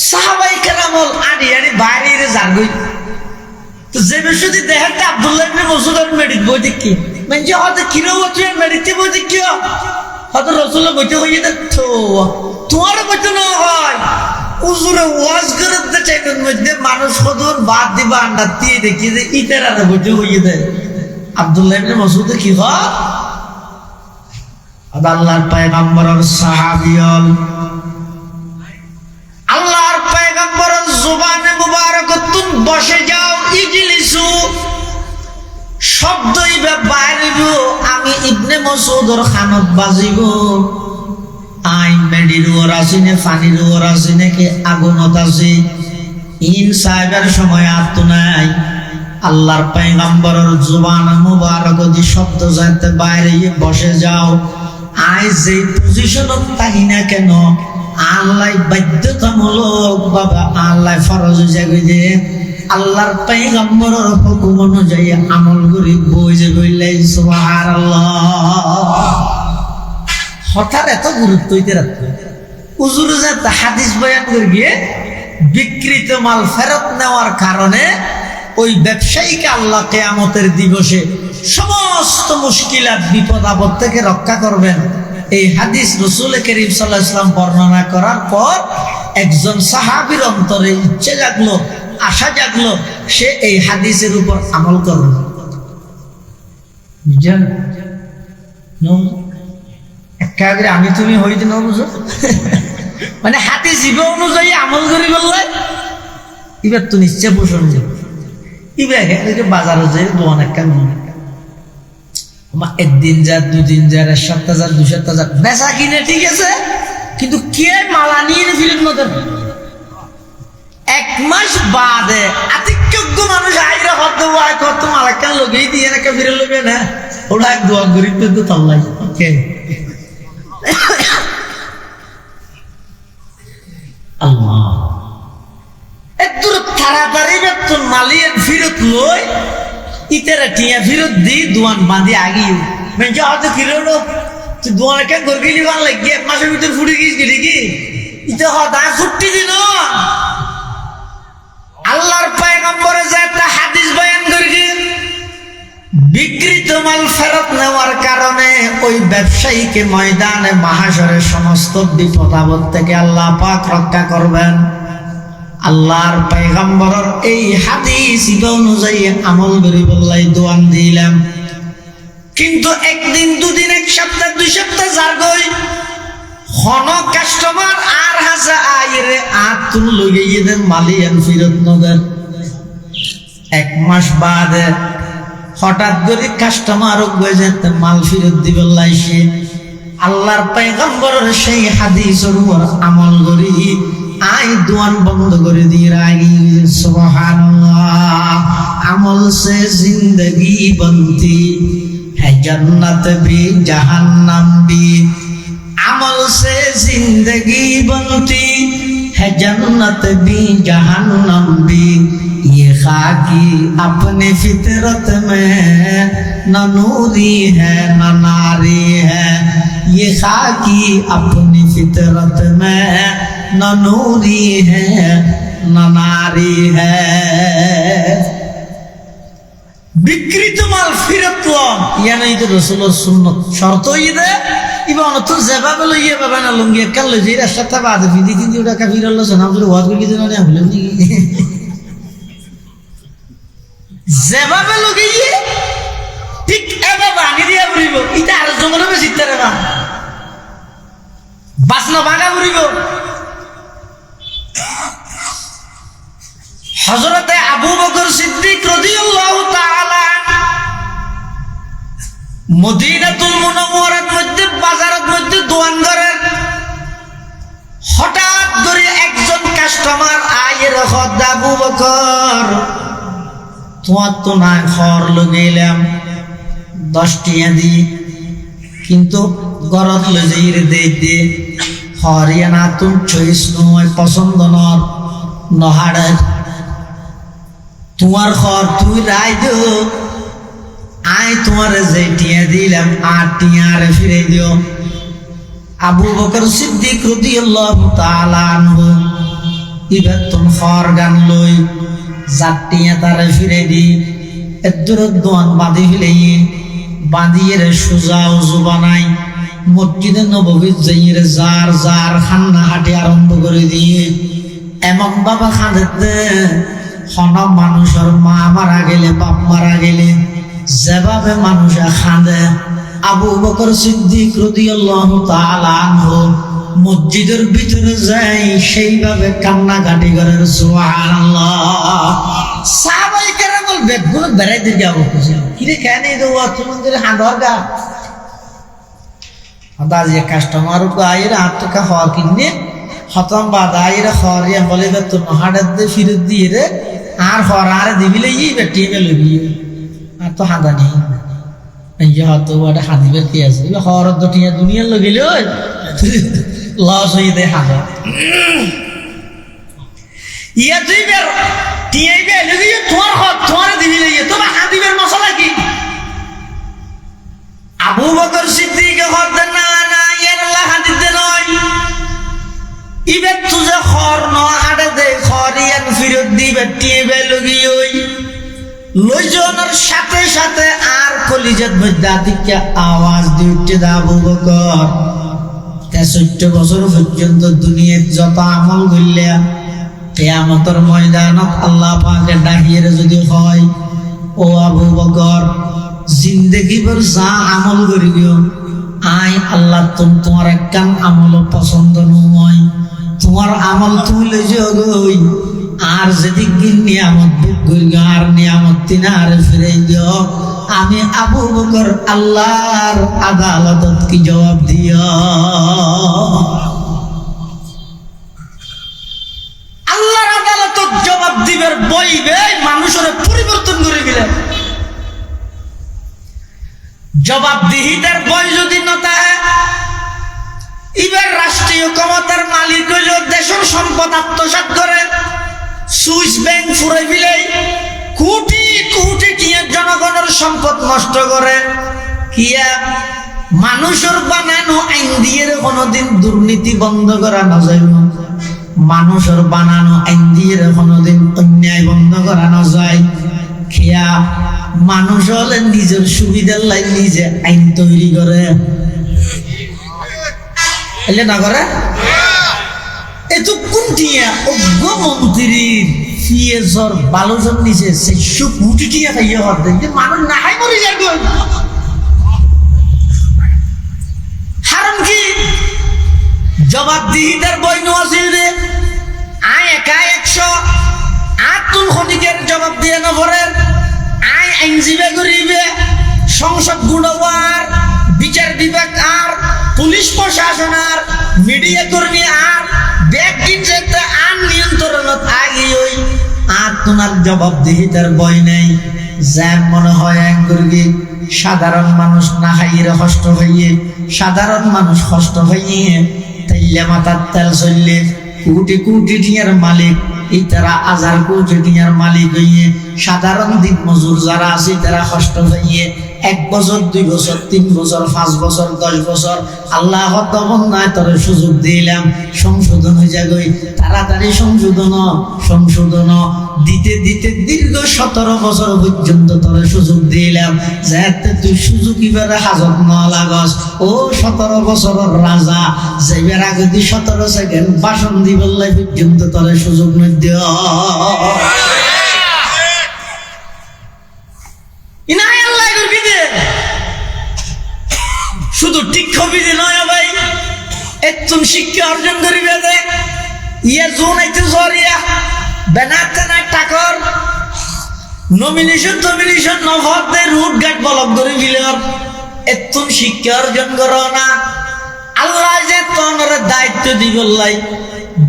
সাহাবাই কেরামল আড়ি আড়ি বাইরে জাগই তো যে বিষয়টি দেখাতে আব্দুল্লাহ ইবনে মাসউদের মেডিট বই দেখি মানে হয়তো কিরো বছর মেডিটে বই দেখি হয়তো রসুলের বইতে হইয়ে দেখতো তোমার বইতে না হয় উজুরে ওয়াজ করে চাইতেন মধ্যে মানুষ কদর বাদ দিবা আন্ডা দিয়ে দেখি যে ইটার আর বইতে হইয়ে দেয়। আব্দুল্লাহ ইবনে মাসউদ কি হয় আল্লাহর পয়গম্বরের সাহাবীয়ল আল্লাহর পয়গম্বরের জবানে মুবারকাতুন বসে যাও ইজলিসু শব্দই বাইরিব আমি ইবনে মাসউদের খানত বাজিব আই মেডির ওর আসিনে ফানির ওর আসিনে কে আগুনত আছে ইন সাহেবের সময় আত নাই আল্লাহর পয়গম্বরের জবান মুবারক দি শব্দ যাতে বাইরে বসে যাও আই যে পজিশনত তাই না কেন আল্লাহ বাধ্যতামূলক বাবা আল্লাহ ফরজ জাগি দে আল্লাহর পয়গম্বরের হুকুম অনুযায়ী আমল করি বই যে কইলাই সুবহানাল্লাহ। হঠাৎ এত গুরুত্ব হইতে রাখতে হুজুরে যে হাদিস বয়ান করে গিয়ে বিকৃত মাল ফেরত নেওয়ার কারণে ওই ব্যবসায়ীকে আল্লাহ কিয়ামতের দিবসে সমস্ত মুশকিলাত বিপদ আপদ থেকে রক্ষা করবেন। এই হাদিস রাসূল করিম সাল্লাল্লাহু আলাইহি ওয়াসাল্লাম বর্ণনা করার পর একজন সাহাবীর অন্তরে ইচ্ছে জাগলো, আশা জাগলো, সে এই হাদিসের উপর আমল করবে। বুঝছেন একেবারে আমি তুমি হইতে না বুঝো মানে হাদিস ইবে অনুযায়ী আমল করি বললে এবার তো নিশ্চয় পোষণ বাজারে যে দোয়ান একটা একদিন যা দুদিন যা এক সপ্তাহ যা 2 সপ্তাহ যা বেচা কিনে ঠিক আছে কিন্তু কে মালা নিয়ে ফিরে মতো 1 মাস বাদে আতিক্যজ্ঞ মানুষ আইরা কত মালা কেন লগেই দিয়ে নাকি ফিরে লবে না ওরা এক দোয়া গরিব তো তাল্লাই ওকে আল্লাহ একটু তাড়াতাড়ি বেতন মালিয়ের ফিরত লই ইতারা টিয়া ফিরত দি দোয়ান বাঁধি আগিয়ে মানে হয়তো ফিরলো তুই দোয়ান একটা গরগিলি ভালো লাগে 1 মাসের ভিতর ফুটে গিয়েছিলি কি ইতে হদা ফুটি দিল আল্লাহর পয়গম্বরে যে একটা হাদিস বয়ান করি বিকৃত মাল ফেরত নেওয়ার কারণে ওই ব্যবসায়ীকে ময়দানে মাহাশরে সমস্ত বিপদ আপদ থেকে আল্লাহ পাক রক্ষা করবেন। আল্লাহর পয়গম্বরের এই হাদিস অনুযায়ী আমল করি বললাই দোয়ান দিলাম কিন্তু একদিন দুদিন 1 সপ্তাহ 2 সপ্তাহ যার গই হন কাস্টমার আর হাসা আইরে আতুন লইয়ে দেন মালিয়ান ফিরত নদের 1 মাস বাদে হঠাৎ করে কাস্টমার গজেতে মাল ফিরত দিবে লাইছে আল্লাহর পয়গম্বরের সেই হাদিসের উপর আমল করি আই দোয়ান বন্ধ করে দিয়ে রাগি সুবহানাল্লাহ আমল সে জিंदगी बनती है जन्नत भी जहन्नम भी अमल से जिंदगी बनती है जन्नत भी जहन्नम भी ये खाकी अपने फितरत में न नूरी है न नारी है ये खाकी अपनी फितरत में न नूरी है न नारी है বিকৃত মাল ফিরত ইয়ানা ইতে রাসূলের সুন্নাত শর্ত ইদে ইবা অনত যেভাবে লইয়া বাবা না লঙ্গি কাল লই যে রাস্তা বাদে বিধি কিন্তু টাকা ফিরল না আমরা ওয়াজ করি দিন না ভুলে নি যেভাবে লইয়ে ঠিক এভাবে আনি দিয়া বলিব ইটা আর জমনে বেশি তারে না বাসনা ভাঙা বলিব হযরতে আবু বকর সিদ্দিক রাদিয়াল্লাহু তাআলা মদিনাতুল মুনাওয়ারার মধ্যে বাজারের মধ্যে দোয়ান করেন হঠাৎ করে একজন কাস্টমার আয়ের হদ আবু বকর তোমার তো না ঘর লগেলাম 10 টিয়া দি কিন্তু গরত লজের দে হরিয়ানা তুম চয়েস নয় পছন্দ নর নহাড়ে তোমার ঘর তুই রায় দো আয় তোমার যে টিয়া দিলাম 8 টিয়া আর ফিরে দিও আবু বকর সিদ্দিক রাদিয়াল্লাহু তাআলা আনহু ইবার তুম ঘর গান লই 4 টিয়া তার ফিরে দি এদুর দোয়ান বাঁধি ফেলেই বাঁধিয়ে সোজা উজু বানাই মসজিদে নববীর যাইয়ে যার যার খান্না হাঁটি আরম্ভ করে দিয়ে এমন বাবা খাঁদেতে হন মানুষের মা মারা গেলে বাপ মারা গেলে যেভাবে মানুষে খাঁদে আবু বকর সিদ্দিক রাদিয়াল্লাহু তাআলা আনহু মসজিদের ভিতরে যাই সেইভাবে কান্নাকাটি করে সুবহানাল্লাহ সাহাবায়ে কেরাম বেগুন বেড়াইতে যাব কিরে কেন এই দেওয়া তোমাদের হাঁদর গা আদাজ কাস্টমার को आइर हाथ का हवा किन्ने खत्म बाद आइर खरिया बोले बे तो हाडत दे फिर दिए रे आर खरार दिबिले ये बेटी में लगी आ तो हादा नहीं ये हाथ तो वाडा हादी बे की আছে ये खरत तो टिया दुनिया लगिले ओय लॉस होई दे हादा ये दुई बेर टिया बे लगी तोर हाथ तोर दिबिले ये तो हादी बेर मसला की আবু বকর সিদ্দিক হতে না না এর হাদিতে নয় ইবে তুজে খর ন হাড়ে দে খরিয়ান ফিরত দিবে টিবে লগি ওই লইজনের সাথে সাথে আর কলিজাত মধ্যে দিকে আওয়াজ দিতে দা আবু বকর 63 বছর পর্যন্ত দুনিয়ার যত আমল করলে কিয়ামতের ময়দানত আল্লাহ পাকে ডাকিয়ে যদি হয় ও আবু বকর जिंदगी भर जा আমল করিও আই আল্লাহ তোমার একখান আমল পছন্দ নয় তোমার আমল তুমি লই যাও গই আর যদি নিয়ামত ভোগ করিও আর নিয়ামত তিনার ফিরে দিও আমি আবু বকর আল্লাহর আদালতত কি জবাব দিও আল্লাহর আদালতত জবাব দিবার বইবে মানুষের পরিবর্তন করে দিলেন জবাবদিহিতার বই যদি নতা এবার রাষ্ট্রীয় ক্ষমতার মালিক হইল দেশের সম্পদ আত্মসাৎ করে সুইস ব্যাংক ফুরাই ফেলে কোটি কোটি টিয়া জনগণের সম্পদ নষ্ট করে কিয়া মানুষের বানানো আইন দিয়ে কোনোদিন দুর্নীতি বন্ধ করা না যায় মানুষের বানানো আইন দিয়ে কোনোদিন অন্যায় বন্ধ করা না যায় কিয়া মানুষ হলে নিজের সুবিধার লাই নিজে আইন তৈরি করে এলে না করে এতো কোনটিয়া অজ্ঞ মন্ত্রীর ফিয়েজর বালোজন নিচে 600 কোটি টিয়া খাইয়া হতে যে মানুষ না খাই মরে যাবে হারাম কি জবাবদিহিতার বই নছিল রে আয় একা 100 আতুল খনিকের জবাব দিয়ে না পড়ে আই আইনজীবী গরিবে সংসদ গুণবার বিচার বিভাগ আর পুলিশ প্রশাসন আর মিডিয়া কর্মী আর ব্যাগ কিনতে আর নিয়ন্ত্রণত আগে ওই আর তোমার জবাবদিহিতার বই নেই যেন মনে হয় একগর্গি সাধারণ মানুষ না খাইয়ে কষ্ট হইয়ে সাধারণ মানুষ কষ্ট হইয়ে তাইলে মাথার তেল চললে কোটি কোটি টিয়ার মালিক এই তারা 1000 কোটি টিয়ার মালিক হইয়ে সাধারণ দিন মজুর যারা আছে তারা কষ্ট হইয়ে 1 বছর 2 বছর 3 বছর 5 বছর 10 বছর আল্লাহ তবন্নায় তোর সুযোগ দিলাম সংশোধন হয়ে যাগই তাড়াতাড়ি সংশোধন দিতে দিতে দীর্ঘ 17 বছর পর্যন্ত তোর সুযোগ দিলাম যাতে তুই সুযোগ এবারে হাজত না লাগস ও 17 বছরের রাজা যাইবার আগে 17 সেকেন্ড ভাষণ দিবল্লাই পর্যন্ত তোর সুযোগ নয় দিও ইনাই আল্লাহ করবি দে শুধু ঠিক হবি দে নয় ভাই একদম শিক্ষা অর্জন করিবে দে ইয়া জোন আইতে জরিয়া বেনাতে না টাকর নমিনেশন নভদ দে রুট গাট ব্লক ধরে দিলে এত শিক্ষা অর্জন করো না আল্লাহ যে তোমার দায়িত্ব দিব লাই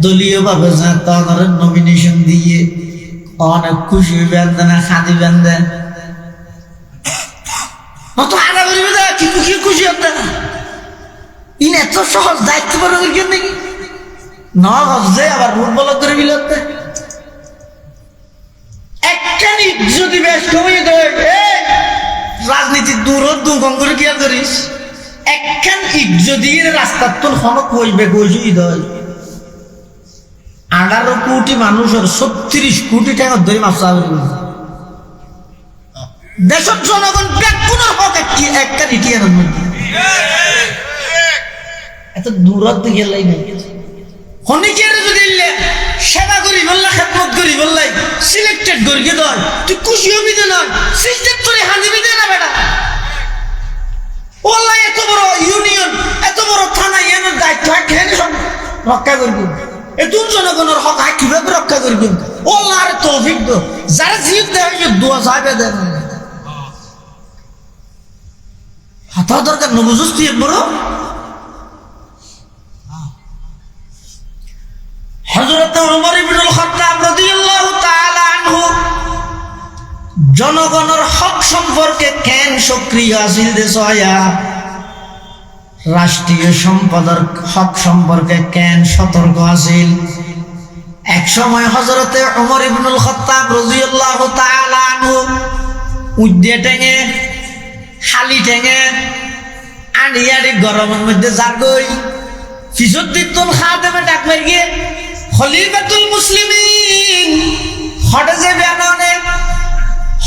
দলীয় ভাবে তোমার নমিনেশন দিয়ে অনেক খুশি বেঁধে না খাদি বেঁধে তো আনা বলবে কি খুশি খুশি হতে ইন এত সহজ দায়িত্ব পালন করেন নাকি না হচ্ছে আবার ফুটবল করে বিলতে একখানি যদি বেশ কমিয়ে দেয় রাজনীতি দূর দুর্গম করে কি করিস একখান ইট যদি রাস্তার তোর হনক হইবে গজুই দেয় 18 কোটি মানুষের 36 কোটি টাকা ধরে মাফসা দেশের জনগণ ব্যাকুণের হক একখান ইটিয়ার মধ্যে এত দূরত দিকে লাই নাই হনিকের যদি সেবা করি বললা খেদমত করি বললাই সিলেক্টেড করিয়ে দেয় তুই খুশি হবি না সিলেক্টেড করে হাজিবি দে না বেটা ওল্লাই এত বড় ইউনিয়ন এত বড় থানা এর দায়িত্ব এখানে সব রক্ষা করবি এত জনগণের হক কিভাবে রক্ষা করবি ওল্লা আর তৌফিক দো যারা জিত দেয় দোয়া সাহেবে দেন হাতা দরকার নবুজুস তুই বড় হযরত ওমর ইবনুল খাত্তাব রাদিয়াল্লাহু তাআলা আনহু জনগণের হক সম্পর্কে কেন সক্রিয় আছিল দেশয়া রাষ্ট্রীয় সম্পদের হক সম্পর্কে কেন সতর্ক আছিল এক সময় হযরত ওমর ইবনুল খাত্তাব রাদিয়াল্লাহু তাআলা আনহু উদ্দে টেঙে খালি টেঙে আনিয়ারি গরমের মধ্যে জাগই ফিজুদ্দিন খাদেমে ডাক মারি গিয়ে খলিফাতুল মুসলিমিন হটে যে বেনানে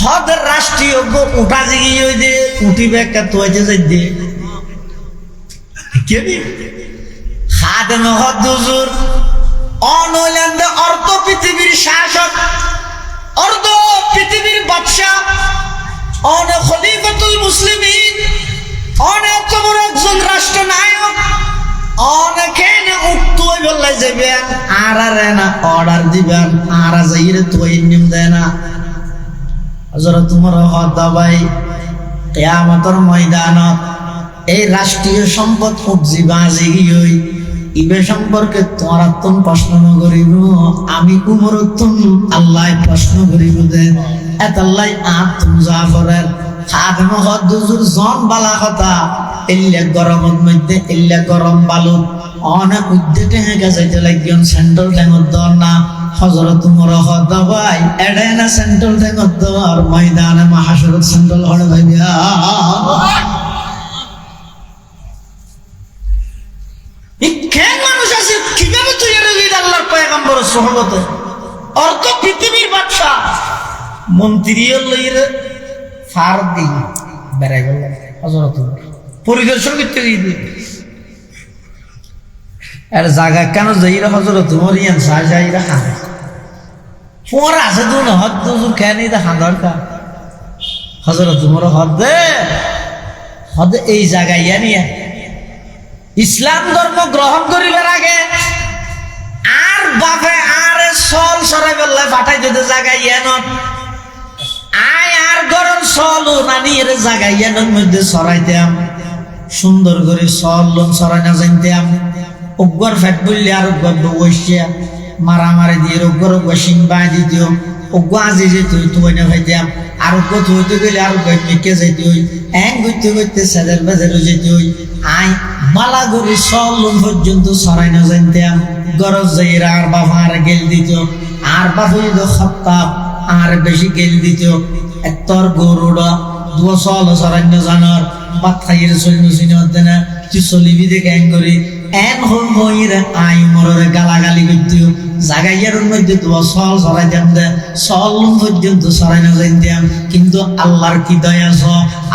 হদ রাষ্ট্রীয় উঠা জিগি হই দে উঠিবে কা তোইতে যাই দে কেনি খাদেমে হদ হুজুর অনলেন্দ অর্ধ পৃথিবীর শাসক অর্ধ পৃথিবীর বাদশা অন খলিফাতুল মুসলিমিন অনেক বড় একজন রাষ্ট্রনায়ক অনেকেন উঠতই বললাই যাবেন আর না অর্ডার দিবেন আর যাইরে তুই নিম দেয় না হযরত তোমার হদ ভাই কিয়ামতের ময়দানত এই রাষ্ট্রীয় সম্পদ উপজি বাজি গই ইবে সম্পর্কে তোমরা তুম প্রশ্ন করিব আমি উমর তুম আল্লাহ প্রশ্ন করিব দে এতাল্লাই আতুম জাফরের খাদেম হদ হুজুর জন বালা কথা এল্লা গরমের মধ্যে এল্লা গরম বালু অনেক উদ্দেটে হেঁকে যাইতে লাগিয়ন সেন্ট্রাল ট্যাঙ্গর দর না হযরত উমর হদ ভাই এড়ে না সেন্ট্রাল ট্যাঙ্গর দর ময়দানে মাহাশরত সেন্ট্রাল হড়ে ভাইয়া কেন মানুষ আছে কিভাবে তুই আল্লাহর পয়গম্বর সোহবতে অর্ধ পৃথিবীর বাদশা মন্ত্রী লইরে ফার দি বেড়াই গেল হযরত পরিদর্শন করতে গিয়ে এর জায়গা কেন যাইরা হযরত মরিয়ান সাহ যাইরা খান পর আছে তো না হদ হুজুর কেন এটা খান দরকার হযরত উমর হদ এই জায়গায় নিয়ে ইসলাম ধর্ম গ্রহণ করিবার আগে আর বাপে আর সল সরাই বললে পাঠাই যদি জায়গায় এনত আয় আর গরম সল নানি এর জায়গায় এনের মধ্যে সরাইতাম সুন্দর করে সল লোন সরাই না জানতাম উগ্র ফ্যাট বললে আর উগ্র বসিয়া মারামারি দিয়ে উগ্র বসিন বাঁ দিতেও উগ্র আজি যেত তুই না ভাইতাম আর উগ্র থইতে গেলে আর উগ্র মেকে যাইতে হই এং করতে করতে সেদের বেজারও যেতে হই আই মালা করে সল লোন পর্যন্ত সরাই না জানতাম গরজ যাইরা আর বাবা আর গেল দিত আর বাবা যদি খাত্তাব আর বেশি গেল দিত এতর গরুড়া দুয়া সল সরাই না জানার বাত খাইয়ের চলি নচিনি হতে না তুই চলিবি দেখে এং করি এন হল হইরে আই মরে গালাগালি করতেও জাগাইয়ার মধ্যে দুয়া সল সরাই যান দে সল পর্যন্ত সরাই না জানতাম কিন্তু আল্লাহর কি দয়া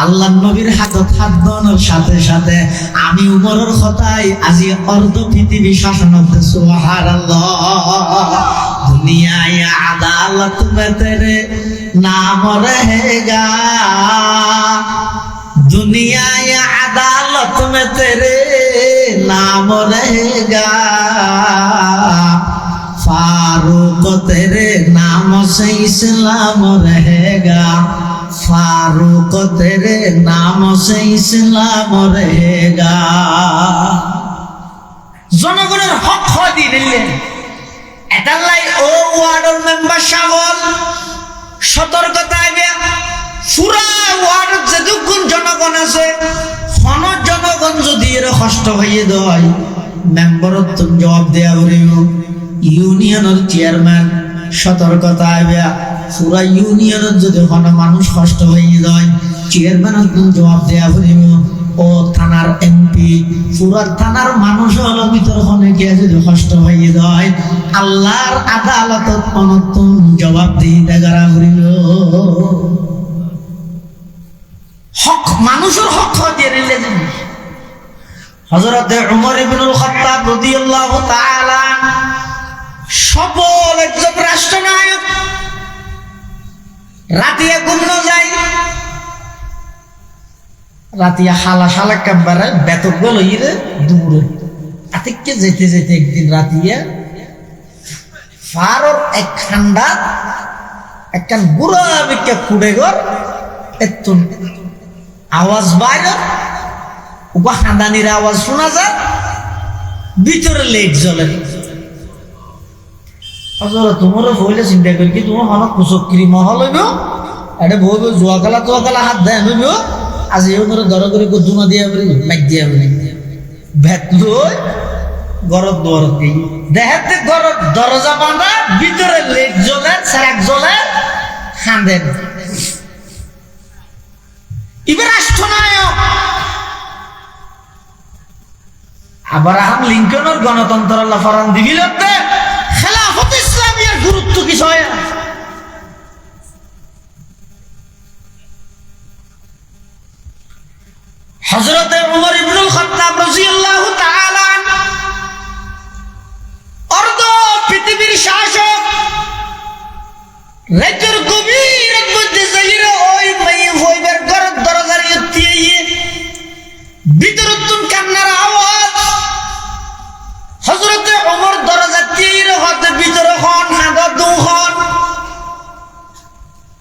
আল্লাহ নবীর হাতত হাত দনের সাথে সাথে আমি উমরের কথাই আজি অর্ধ পৃথিবী শাসন হতে সুবহানাল্লাহ দুনিয়ায় আদালত মে তেরে নাম রহেগা दुनिया अदालत में तेरे नाम रहेगा फारूक तेरे नाम से इस्लाम रहेगा, फारूक तेरे नाम से इस्लाम रहेगा। জনগণের হক হয় দিলেন এটালাই ও ওয়ার্ডের মেম্বার সাগল সতর্কতা আগে পুরা ওয়ার্ড যেটুকুন জনগণ আছে কোন জনগণ যদি এর কষ্ট হয়ে দেয় মেম্বারত জবাব দেয়া বলিব। ইউনিয়নের চেয়ারম্যান সতর্কতা আইবে পুরা ইউনিয়নের যদি কোনো মানুষ কষ্ট হয়ে যায় চেয়ারম্যান জবাব দেয়া বলিব। ও থানার এমপি পুরা থানার মানুষ হলো ভিতর হনে গিয়ে যদি কষ্ট হয়ে যায় আল্লাহর আদালতত অনতুন জবাব দিতে গারা করিল। হক মানুষের হক দিয়ে নিলে হযরত উমর ইবনুল খাত্তাব রাদিয়াল্লাহু তাআলা সফল একজন রাষ্ট্রনায়ক রাতিয়া ঘুম যায় রাতিয়া হালা শালা কাব্বারে বেতক গেল ইরে দূরে আতিককে যেতে যেতে একদিন রাতিয়া ফারর এক ঠান্ডা একখান বুড়া বিকে কুড়ে গর এতুন আওয়াজ বাইরে উবা হাঁদানির আওয়াজ শোনা যায় ভিতরে লেট জ্বলে। তোমারও বইলে চিন্তা করি কি তোমার মনে কুচক্রি মহল হইব এটা বইব জোয়াকালা হাত দেয় হইব আজ এই দর করে দুনা দিয়া বলি মাইক দিয়া বলি ভেত লই গরত দরত গই দেখাতে গরত দরজা বাঁধা ভিতরে লেট জ্বলে সেরাক জ্বলে খাঁদেন এবার রাষ্ট্রনায়ক আব্রাহাম লিঙ্কনের গণতন্ত্র আল্লাহ ফরমান দিবিল খেলাফত ইসলামিয়ার গুরুত্ব কি হয় হযরত উমর ইবনুল খাত্তাব রাদিয়াল্লাহু তাআলা অর্ধ পৃথিবীর শাসক রাতের গভীর মধ্যে যাইরা ওই মাইয়ে হইবার ঘর দরজার ইতিয়ে ভিতরতুন কান্নার আওয়াজ হযরত উমর দরজা তীর হতে ভিতরে হন হাদা দুহন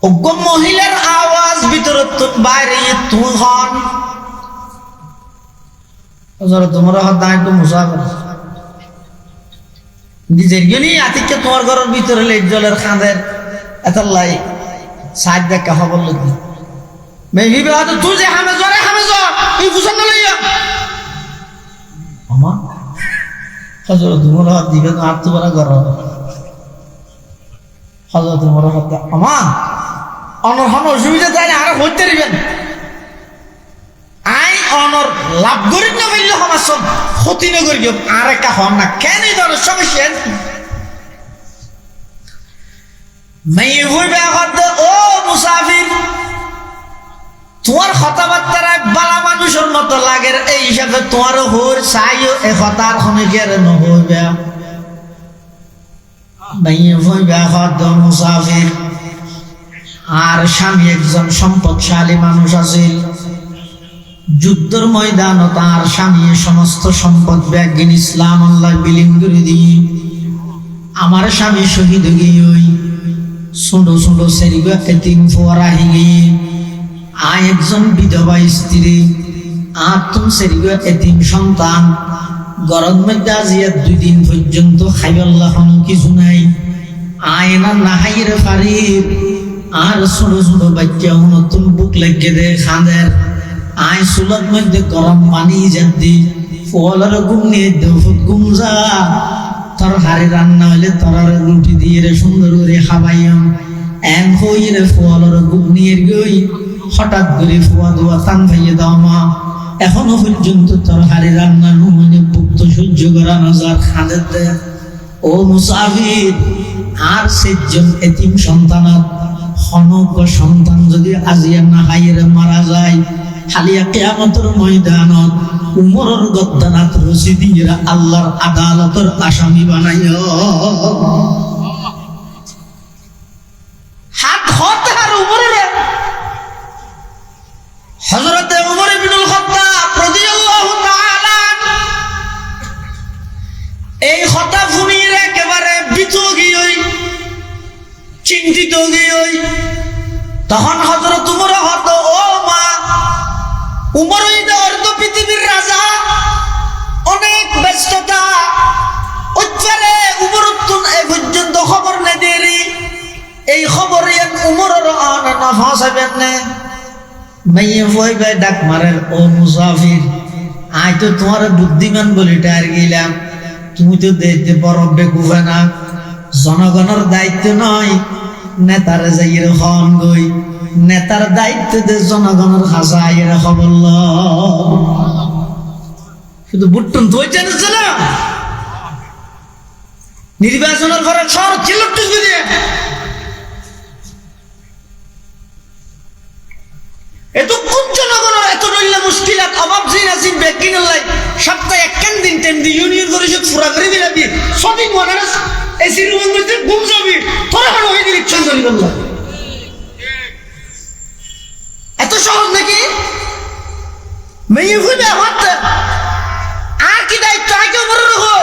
ওগ মহিলার আওয়াজ ভিতরতুন বাইরে তুই হন হযরত উমর হাত তো মুসাফির নিজের গনি আতিকে তোমার ঘরের ভিতরে লেট জলের খাঁদের এতলাই সাইড দেখা খবর লাগি মেবি বাদ তুই যে হামে জরে এই বুঝন না লইয়া আমা হযরত উমর হাত দিবেন আর তো বড় ঘর হযরত উমর হাত আমা অনহন অসুবিধা তাই আর হইতে দিবেন আই অনর লাভ করি না বললে আমার সব ক্ষতি না করি আর একটা হন না কেন এই ধরনের সমস্যা মেয়ে হইবে ও মুসাফির তোমার কথাবার্তারা বালা মানুষের মতো লাগে এই হিসাবে তোমারও হোর চাইও এ কথার খনে গেলে নহইবে মেয়ে হইবে মুসাফির আর স্বামী একজন সম্পদশালী মানুষ আছিল যুদ্ধের ময়দান তার স্বামী সমস্ত সম্পদ ব্যাগিন ইসলাম আল্লাহ বিলীন করে দিয়ে আমার স্বামী শহীদ গিয়ে ওই ছোটো ছোটো সেরিবা এতিম ফোয়ারা গিয়ে আয় একজন বিধবা স্ত্রী আর তুম সেরিবা এতিম সন্তান গরম মধ্যে আজিয়া 2 দিন পর্যন্ত খাইবাল্লাহ কিছু নাই আয় না নাহাইরে ফারির আর ছোট ছোট বাচ্চা নতুন বুক লাগিয়ে দে খাঁদের আয় সুলত মধ্যে গরম পানি যাদি ফলের ঘুম নিয়ে দেফত ঘুম যা তোর হাড়ি রান্না হইলে তোর রুটি দিয়ে রে সুন্দর করে খাবাইম এন হই রে ফলের ঘুম নিয়ে গই হঠাৎ করে ফুয়া দোয়া টান খাইয়ে দাও মা এখনো পর্যন্ত তোর হাড়ি রান্না মানে ভুক্ত সহ্য করা নজার খাদের দে ও মুসাফির আর সেজন এতিম সন্তানাত হনক সন্তান যদি আজিয়া না খাইয়ে মারা যায় হালিয়া কিয়ামতের ময়দানত উমরের গদ্দানাত রশি দিয়ে আল্লাহর আদালতের আসামি বানাইও হাত হতে আর উমরের হযরত উমর ইবনুল খাত্তাব রাদিয়াল্লাহু তাআলা এই কথা শুনিয়ে একেবারে বিচলিত তখন হযরত উমর হত ও মা উমর হইতে অর্ধ পৃথিবীর রাজা অনেক ব্যস্ততা উচ্চারে উমর এই পর্যন্ত খবর নেই দেরি এই খবর উমরের না ফাঁসাবেন না মাইয়ে ভয় ভাই ডাক মারেন ও মুসাফির আই তো তোমার বুদ্ধিমান বলে টায়ার গেলাম তুমি তো দেখতে বড় বেকুফে না জনগণের দায়িত্ব নয় নেতার যাই এরকম গই নেতার দায়িত্ব দে জনগণের হাসা এর খবর শুধু বুট্টন তো জানিস নির্বাচনের পরে সর ছিল এত কোন জনগণের এত নইলে মুশকিলাত অভাব জিন আসিম বেকিন লাই সপ্তাহে একখান দিন টাইম দি ইউনিয়ন পরিষদ পুরা করে দিলাবি সবই মনে রাখ এই সিরুমের মধ্যে ঘুম যাবি তোরা হানো হয়ে ইলেকশন করি বললাম এত সহজ নাকি মেয়ে হইবে হাত আর কি দায়িত্ব আগে উমরের উপর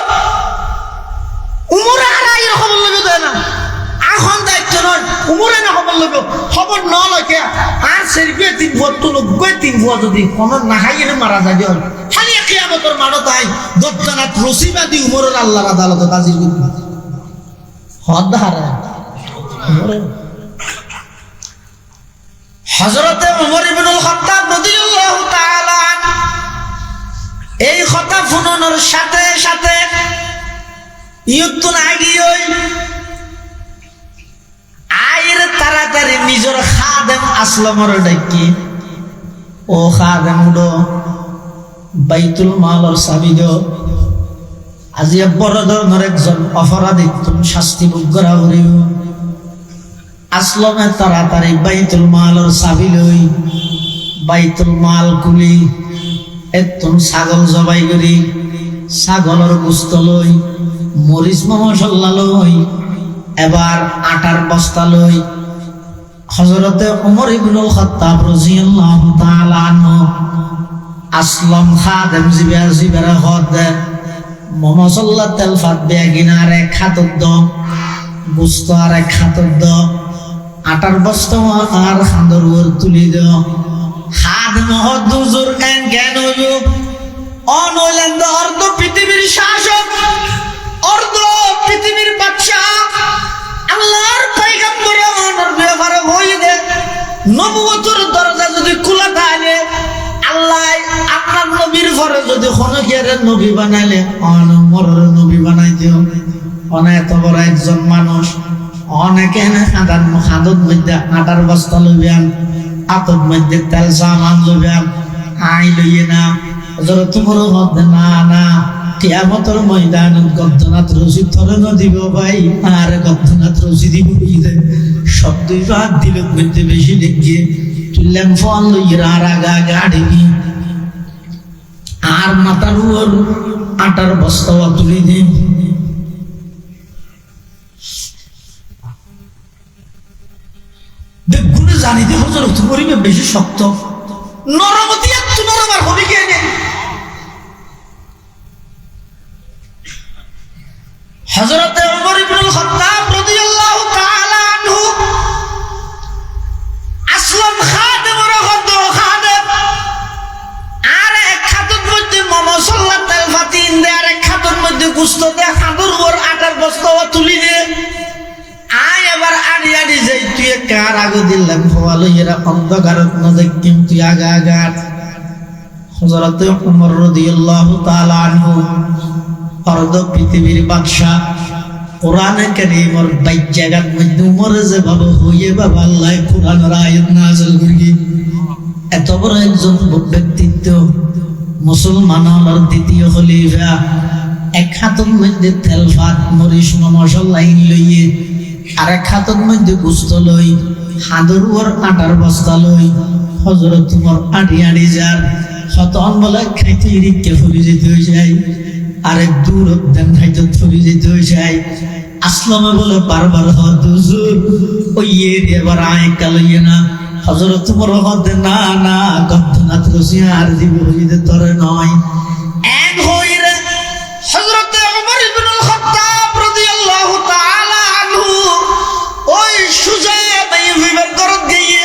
উমর আর আইয়ের খবর লগে দেয় না এখন দায়িত্ব নয় উমরে না খবর লগে খবর ন লগে আর সেরবে 3 ফুট তো লগে 3 ফুট যদি কোন না খাইয়ে মারা যায় দিও খালি কিয়ামতের মানো তাই দত্তনাথ রসিবাদি উমরের আল্লাহর আদালতে হাজির করবে হদ হারা হযরত উমর ইবনুল খাত্তাব রাদিয়াল্লাহু তাআলা এই কথা শুনানোর সাথে সাথে ইয়তুন আগিয়ই আইর তাড়াতাড়ি নিজের খাদেম আসলামর ডাকি ও খাদেম উডো বাইতুল মালর চাবি দিও আজি বড় ধরনের একজন অপরাধী তুমি শাস্তি ভোগ করা করিও আসলামে তাড়াতাড়ি বাইতুল মালর চাবি লই বাইতুল মাল খুলি একদম ছাগল জবাই করি ছাগলের গোস্ত লই মরিচ মশলা লই এবার আটার বস্তা লই হযরতে ওমর ইবনুল খাত্তাব রাদিয়াল্লাহু তাআলা আনহু আসলাম খাদেম জিবারা হদ মশলা তেল ফাত বেগিনার এক হাতত দ গোস্ত আর এক হাতত দ আটার বস্তা আর খান্দর ওর তুলি দ খাদেম হদ দুজুর কেন জ্ঞান হইব অনলেন অর্ধ পৃথিবীর শাসক অর্ধ পৃথিবীর বাদশা আল্লাহর পয়গম্বর অনর ব্যাপারে হইদে নবুয়তের দরজা যদি খোলা থাকে আল্লাহ আপনার নবীর পরে যদি খনকিয়ার নবী বানাইলে অনমরের নবী বানাই দিও অনেক এত বড় একজন মানুষ অনেকে খাদত মধ্যে আটার বস্তা লইবেন আতর মধ্যে তেল সামান লইবেন আই লইয়ে না তোমার মধ্যে না না কিয়ামতের ময়দান গদ্দনাথ রশি ধরে না দিব ভাই আর গদ্দনাথ রশি দিব সব দুই ভাগ দিল মধ্যে বেশি দেখিয়ে তুললেন ফল লইয়ে আর আগা গাড়ি আর মাথার উপর আটার বস্তা তুলে দিন দেখুন জানি যে হজর করিবে বেশি শক্ত নরমতি একটু নরম আর হবে কে নেই হযরত ওমর ইবনুল খাত্তাব রাদিয়াল্লাহু তাআলা আনহু আসলাম খাদেমের হদ খাদেম আর এক খাতুন মধ্যে মশলা তেল ফাতি ইন্দে আর এক খাতুন মধ্যে গোশত দে খাদুর ওর আটার বস্তা তুলি দে আয় এবার আড়ি আড়ি যাই তুই কার আগো দিলাম ফওয়ালো এরা অন্ধকারত না দেখিম তুই আগা আগা হযরত ওমর রাদিয়াল্লাহু তাআলা আনহু অর্ধ পৃথিবীর বাদশা কোরআনে কারীমের 22 জায়গার মধ্যে উমরে যে ভাবে হইয়ে বাবা আল্লাহ কোরআনের আয়াত নাযিল করি এত বড় একজন ব্যক্তিত্ব মুসলমানের দ্বিতীয় খলিফা এক হাতের মধ্যে তেল ভাত মরিচ মশলা লইয়ে আর এক হাতের মধ্যে গোশত লই হাঁদুর ওর আটার বস্তা লই হযরত উমর আড়ি আড়ি যার শতন বলে খাইতে রিক্কে ফুরি যেতে হয়ে যায় আরেক দূর দেন খাইতে ফুরি যেতে হয়ে যায় আসলামে বলে বারবার হুজুর ওই এবার আয় কালইয়ে না হযরত উমর হতে না না গদ্দনাথ রশি আর দিব হইতে তরে নয় এক হইরে হযরত ওমর ইবনুল খাত্তাব রাদিয়াল্লাহু তাআলা আনহু ওই সুজা বাই বিবেক করত গিয়ে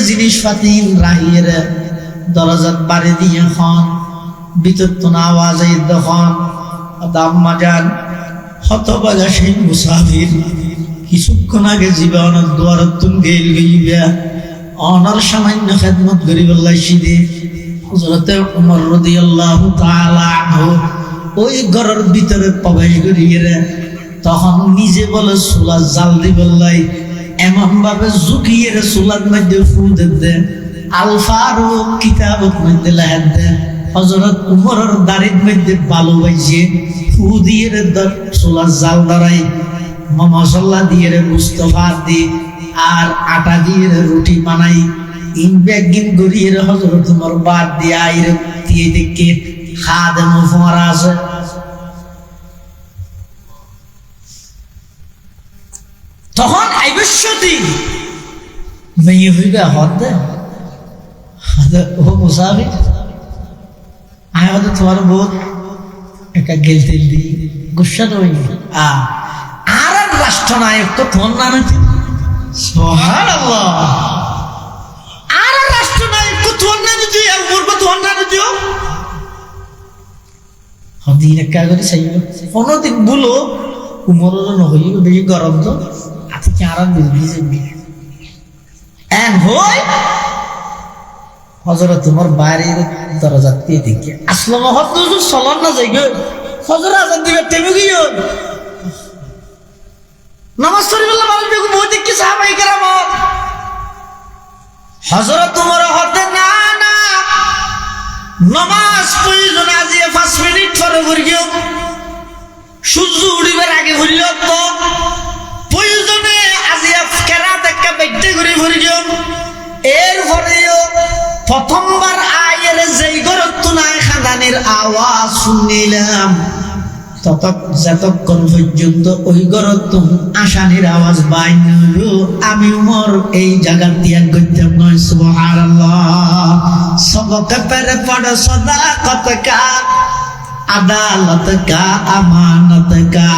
জিনিসপাতি রাহির দরজাত বাড়ি দিয়ে খন ভিতর তো না আওয়াজ এই দখন আম্মা যান হতবাগা সেই মুসাফির কিছুক্ষণ আগে জীবনের দুয়ারত তুন গেল গইয়া অনার সামান্য খেদমত গরিব আল্লাহ সিদে হযরতে ওমর রাদিয়াল্লাহু তাআলা আনহু ওই ঘরের ভিতরে প্রবেশ করিয়ে তখন নিজে বলে চুলা জাল দিবল্লাই এমন ভাবে ঝুঁকিয়ে চুলার মধ্যে ফু দে আল ফারুক কিতাবত মধ্যে লেখা দে হযরত উমরের দাড়ির মধ্যে বালু বাইছে ফু দিয়ে চুলার জাল দাঁড়াই মশলা দিয়ে মুস্তফা দি আর আটা দিয়ে রুটি বানাই ইন ব্যাগিন গড়িয়ে হযরত উমর বাদ দিয়ে আইরে দিয়ে দেখে খাদেম ফোয়ারা আছে তখন আইবশ্যতি মেয়ে হইবে হদে ও মুসাফির আয় হয়তো তোমার বহুত একটা গেলতে দি গুসা তো আর রাষ্ট্রনায়ক তো তোমার নাম সুবহানাল্লাহ আর রাষ্ট্রনায়ক তো তোমার নাম দিও আর বলবো তোমার নাম দিও হদিন একটা করে চাইব কোনদিন বলো উমরের নহই বেশি গরম তো আজকে কি আরাম দিবি যাবি এন হই হযরত তোমার বাইরের দরজা দিয়ে দেখে আসলে মহৎ চলন না যাই গো ফজর আজান দিবে তেমনি গিয়ে নামাজ পড়ি বললাম আমি বেগম বহুত দেখি সাহাবাই কেরাম হযরত তোমার হতে না না নামাজ প্রয়োজন আজি 5 মিনিট পরে করিও সূর্য উড়িবার আগে হইল তো প্রয়োজনে আজি কেরাত একটা ব্যক্তি করে করিও এরপরেও প্রথমবার আয়ের যেই ঘরত নাই খাদানের আওয়াজ শুনিলাম যতক্ষণ পর্যন্ত ওই ঘরত আসানির আওয়াজ বাইন আমি উমর এই জায়গা ত্যাগ করতাম নয় সুবহানাল্লাহ সবকে পেরে পড়ে সদাকত কা আদালত কা আমানত কা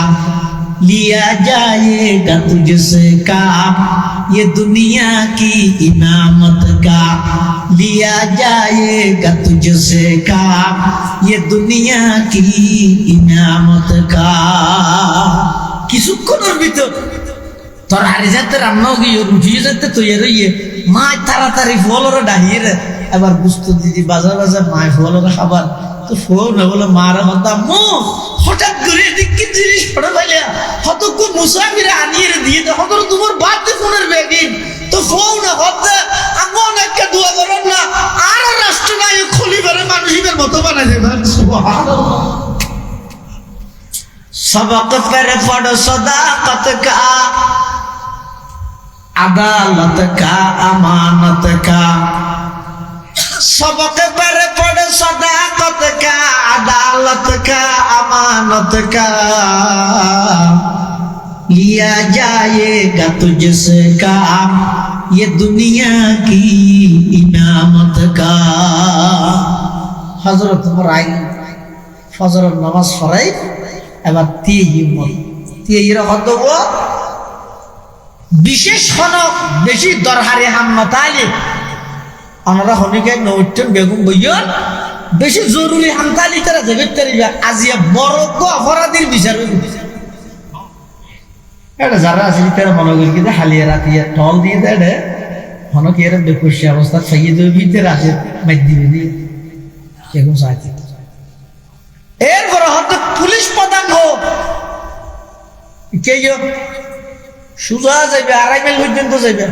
लिया जाएगा तुझसे काम ये दुनिया की इनामत का लिया जाएगा तुझसे काम ये दुनिया की इनामत का কিছুক্ষণের ভিতর তোর হারি যাতে রান্না গিয়ে রুটিয়ে যাতে তৈরি হইয়ে মা তাড়াতাড়ি ফলরে ডাহিয়ে এবার বুঝতো দিদি বাজার বাজার মায় ফলরে খাবার তো ফোন না বলে মারা কথা মো হঠাৎ করে দেখি জিনিস পড়ে পাইলে হতক মুসাফিরে আনিয়ে দিয়ে তো হতর তোমার বাড়তে ফোনের ব্যাগিন তো ফোন না হতে এমন একটা দোয়া করেন না আর রাষ্ট্রনায়ক খলিফারে মানুষের মতো বানাই দেবেন সুবহানাল্লাহ सबक पर पढ़ो सदाकत का अदालत का अमानत का सबक पर पढ़ो सदाकत का अदालत का अमानत का लिया जाएगा तुझसे काम ये दुनिया की इनामत का हजरत मुराई फजर नमाज पढ़ाई এবার তিয়ের হতো বিশেষ কোনো বেশি দরহারে হাম্মত আইলে আমরা হনিকে নৌটন বেগুন বইয়ন বেশি জরুরি হামতালি তারা দেবে তারিবা আজিয়া বড় অপরাধীর বিচার এটা যারা আছে তারা মনে করি কিন্তু হালিয়া রাতিয়া টল দিয়ে দেয় হনকে এর বেকুশি অবস্থা খাইয়ে দেবে ভিতরে আসে মাইর দিবে দিয়ে এরকম চাইতে এরপর হয়তো পুলিশ প্রধান হোক কে সোজা যাইবে 2.5 মাইল পর্যন্ত যাইবে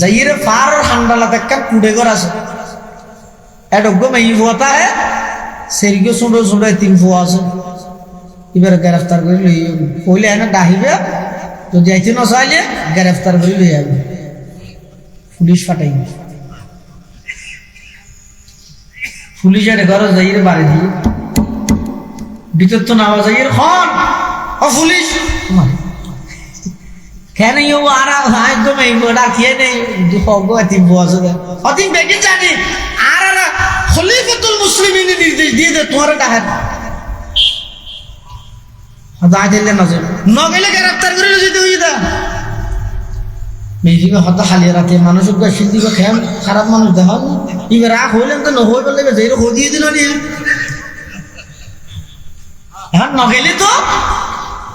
যাইরে ফার হান্ডালা দেখা কুড়ে ঘর আছে এডগ্য মেই ফুয়াতা হে সেরিকে সুন্দর সুন্দর 3 ফুয়া আছে এবার গ্রেফতার করে লই কইলে এনে ডাহিবে যদি আইতে না চাইলে গ্রেফতার করে লই যাবে পুলিশ ফাটাইবে পুলিশের ঘরে যাইরে বাড়ি দিয়ে ভিতর তো নামাজ যাইয়ের খন ও পুলিশ কেন ইউ আর একদম এই বড়া খেয়ে নেই দুঃখ তিন বছর অতিন বেগে জানি আর খলিফাতুল মুসলিমিন নির্দেশ দিয়ে দে তোমার ডাহাত দা দিলে না নগেলে গ্রেফতার করে যদি হই দা মেয়েদিকে হয়তো খালি রাতে মানুষ সিদ্ধিকে খেয়াল খারাপ মানুষ দেখান এবার রাগ হইলেন তো নহই বললে যে এরকম দিয়ে দিল নিয়ে এখন নগেলি তো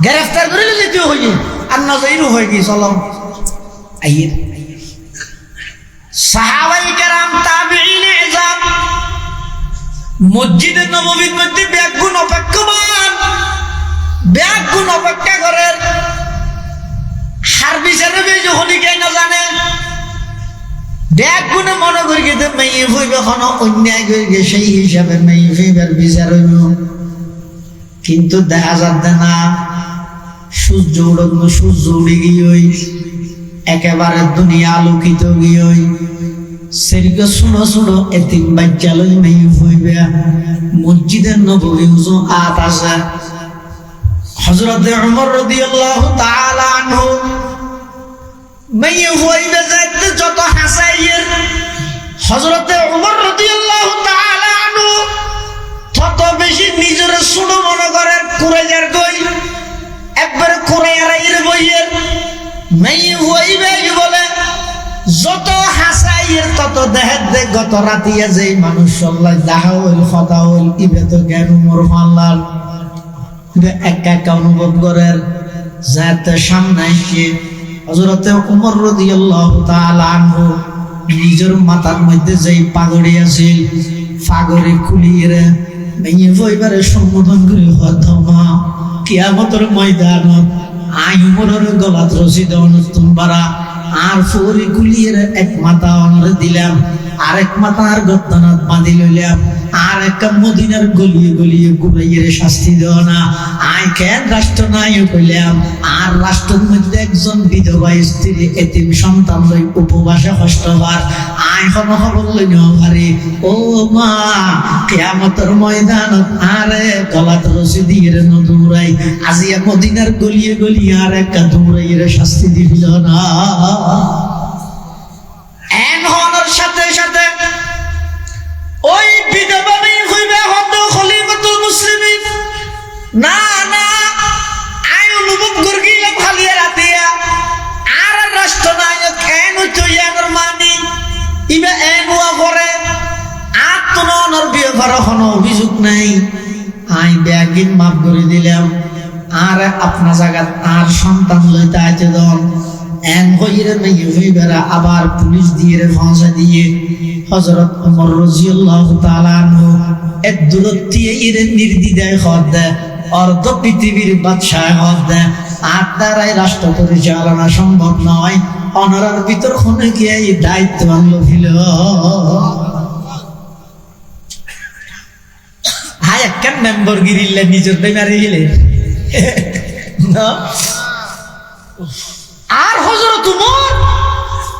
গ্রেফতার করে যেতে হইয়ে আর নজরও হয়ে গিয়ে চলো আইয়ে সাহাবাই কেরাম তাবিঈন ইজাম মসজিদে নববীর মধ্যে ব্যাগুণ অপেক্ষমান ব্যাগুণ অপেক্ষা করেন হার বিচারে যখন কে না জানে ব্যাগুণে মনে করি গেতে মেয়ে হইবে কোনো অন্যায় করে গে সেই হিসাবে মেয়ে হইবার বিচার হইব কিন্তু দেখা যাচ্ছে না সূর্য উড়ন সূর্য উড়ে গিয়ে একেবারে দুনিয়া আলোকিত গিয়ে সেদিকে শুনো শুনো এতিম বাচ্চা লই মেয়ে হইবে মসজিদের নববী উজু আত আছে হযরত ওমর রাদিয়াল্লাহু তাআলা আনহু মেয়ে হইবে যাইতে যত হাসাইয়ের হযরত ওমর রাদিয়াল্লাহু তাআলা আনহু তত বেশি নিজের শুনো মনে করেন কুরাইয়ার কই একবার কুরাইয়ার বইয়ের মেয়ে হইবে বলে যত হাসাইয়ের তত দেহের দে গত রাতিয়া যেই মানুষ সল্লাই দেখা হইল কথা হইল ইবে তো জ্ঞান উমর মাল্লার একা একা অনুভব করেন যাতে সামনে এসে হযরত ওমর রাদিয়াল্লাহু তাআলা আনহু নিজের মাথার মধ্যে যেই পাগড়ি আছিল পাগড়ি খুলিয়ে মেয়ে হইবারে সম্বোধন করে হতমা কিয়ামতের ময়দানত আই উমরের গলাত রশি দেওয়ান তোমরা আর ফরি কুলিয়ে এক মাথা অনরে দিলাম আরেক মাথা আর গদ্দানাত বাঁধি লইলাম আর একটা মদিনার গলিয়ে গলিয়ে ঘুরাইয়ে শাস্তি দেও না আই কেন রাষ্ট্র নায়ক হইলাম আর রাষ্ট্রের মধ্যে একজন বিধবা স্ত্রী এতিম সন্তান লই উপবাসে কষ্ট হওয়ার আই কোনো খবর লই নেওয়ারে ও মা কিয়ামতের ময়দানত আরে গলাত রশি দিয়ে দৌড়াই আজিয়া মদিনার গলিয়ে গলিয়ে আর একটা দৌড়াইয়ে শাস্তি দিল না এন হওয়ার সাথে সাথে ওই বিধবা মেয়ে হইবে হত খলিফাতুল মুসলিমিন না না আই অনুভব করিলাম খালি রাতিয়া আর রাষ্ট্রনায়ক এন হইতো ইয়ার মানি ইবে এন ওয়া করে আত্মনর বিয়ে করার কোনো অভিযোগ নাই আই ব্যাগিন মাফ করে দিলাম আর আপনার জায়গা আর সন্তান লইতে আইতে দন এন হইরে মেয়ে হইবেরা আবার পুলিশ দিয়ে ফাঁসা দিয়ে হযরত ওমর রাদিয়াল্লাহু তাআলা আনহু এক দূরত্বে ইরে নির্দ্বিধায় হদ দেয় অর্ধ পৃথিবীর বাদশাহ হদ দেয় আর দ্বারাই রাষ্ট্র পরিচালনা সম্ভব নয় অনারার ভিতর খুনে গিয়ে এই দায়িত্ব আনলো ছিল হাই একটা মেম্বার গিরিলে নিজের বেমারি গেলে না আর হযরত ওমর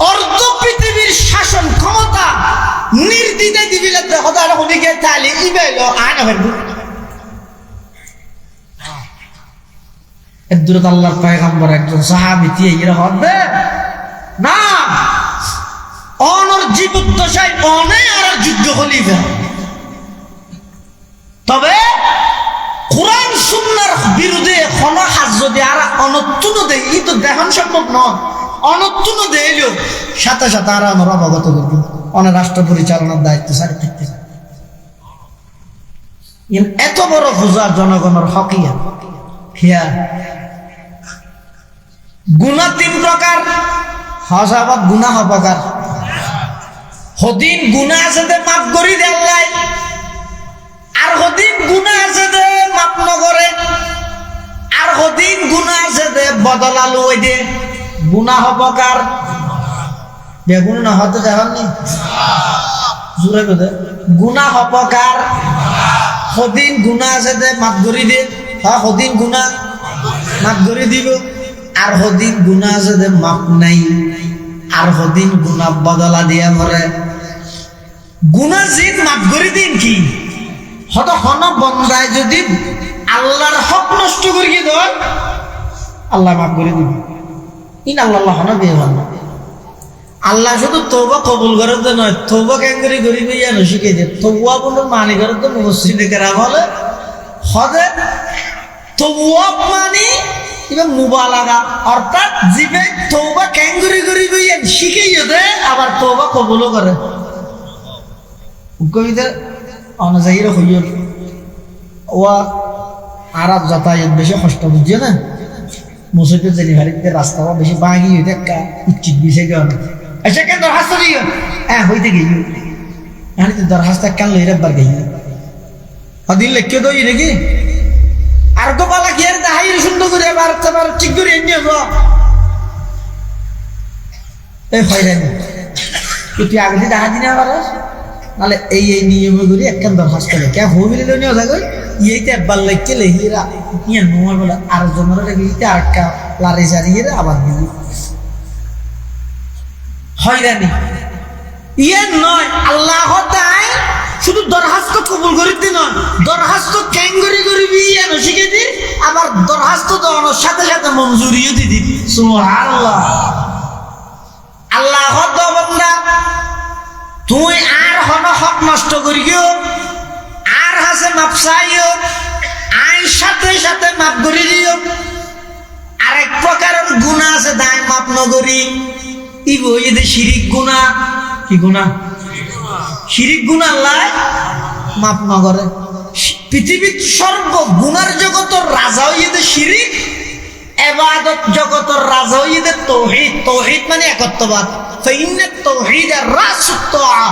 অর্ধ পৃথিবীর শাসন ক্ষমতা নির্দ্বিধায় দিবিলে কথা হলে গিয়ে তাহলে ইবেলো আয়না হইব এর দূরত আল্লাহর পয়গম্বর একজন সাহাবী দিয়ে এরা হবে না অনর জীবদ্দশায় অনেক আর যুদ্ধ খলিফা তবে কোরআন সুন্নাহর বিরুদ্ধে কোন হাজ যদি আর অনতুন দেয় ই তো দেখান সম্ভব নয় অনতুন দেইলো সাথে সাথে আর আমরা অবগত করব অনেক রাষ্ট্র পরিচালনার দায়িত্ব সারি থাকতে এত বড় পূজা জনগণের হকিয়া হিয়া গুনাহ তিন প্রকার হসাবাদ গুনাহ প্রকার হদিন গুনাহ আছে দে মাফ করি দে আল্লাহ আর হদিন গুনাহ আছে দে মাফ নকরে আর হদিন গুনাহ আছে দে বদলালো ওই দে গুনাহ প্রকার বেগুন না হতে দেখাননি জোরে কথা গুনাহ প্রকার হদিন গুনাহ আছে দে মাফ করি দে হ্যাঁ হদিন গুনাহ মাফ করে দিব আর হদিন গুনাহ আছে দে মাফ নাই আর হদিন গুনাহ বদলা দিয়া পরে গুনাহ জিন মাফ করে দিন কি হত হন বন্দায় যদি আল্লাহর হক নষ্ট করিয়ে দেন আল্লাহ মাফ করে দিবে ইন আল্লাহ হন বেহন আল্লাহ শুধু তওবা কবুল করে তো নয় তওবা কেন করে গরিব ইয়া শিখে দে তওবা বলে মানে করে তো মুসলিমে কেরাম বলে হদে তওবা মানে ইবা মুবালাগা অর্থাৎ জিবে তওবা কেন করে গরিব কবুলও করে কবিতা অনজাহির হইল ও আরব যাতায়াত বেশি কষ্ট বুঝছে না মুসিদে ডেলিভারিতে রাস্তা বেশি বাঙি হইতে উচিত বিষয় গেল আচ্ছা কেন দরখাস্ত দিও হ্যাঁ হইতে গেল আমি তো দরখাস্ত কেন লই একবার গেল দিন লেখকে দই নাকি আর গোপালা কি আর দেখাই সুন্দর করে আবার ঠিক করে নিয়ে এই হয়রানি তুই আগে দেখা দিনে আবার নাহলে এই নিয়মে করি একখান দরখাস্ত লেখে হবিলে নিয়ে যাগো ইয়েতে একবার লেখকে লেখিরা ইয়ে নোয়ার বলে আর জনের লেগে আর একটা লারি সারিয়ে আবার দিবি হয়রানি ইয়ে নয় আল্লাহ তাই শুধু দরখাস্ত কবুল করিতে নয় দরখাস্ত ক্যাঙ্গরি করিবি ইয়ে শিখে দি আবার দরখাস্ত দেওয়ানোর সাথে সাথে মঞ্জুরিও দিদি সুবহানাল্লাহ আল্লাহ বন্দা তুই আর হন হক নষ্ট করিও আর হাসে মাপ চাইও আইন সাথে সাথে মাপ করি দিও আরেক প্রকারের গুনাহ আছে দায় মাপ নগরি ইব হইতে শিরিক গুনাহ কি গুনাহ শিরিক গুনাহ আল্লাহ মাপ নগরে পৃথিবীর সর্ব গুনার জগতের রাজা হইতে শিরিক ইবাদত জগতের রাজা হইতে তাওহীদ তাওহীদ মানে একত্ববাদ ফাইন্নাত তাওহীদ রাসুত তাআ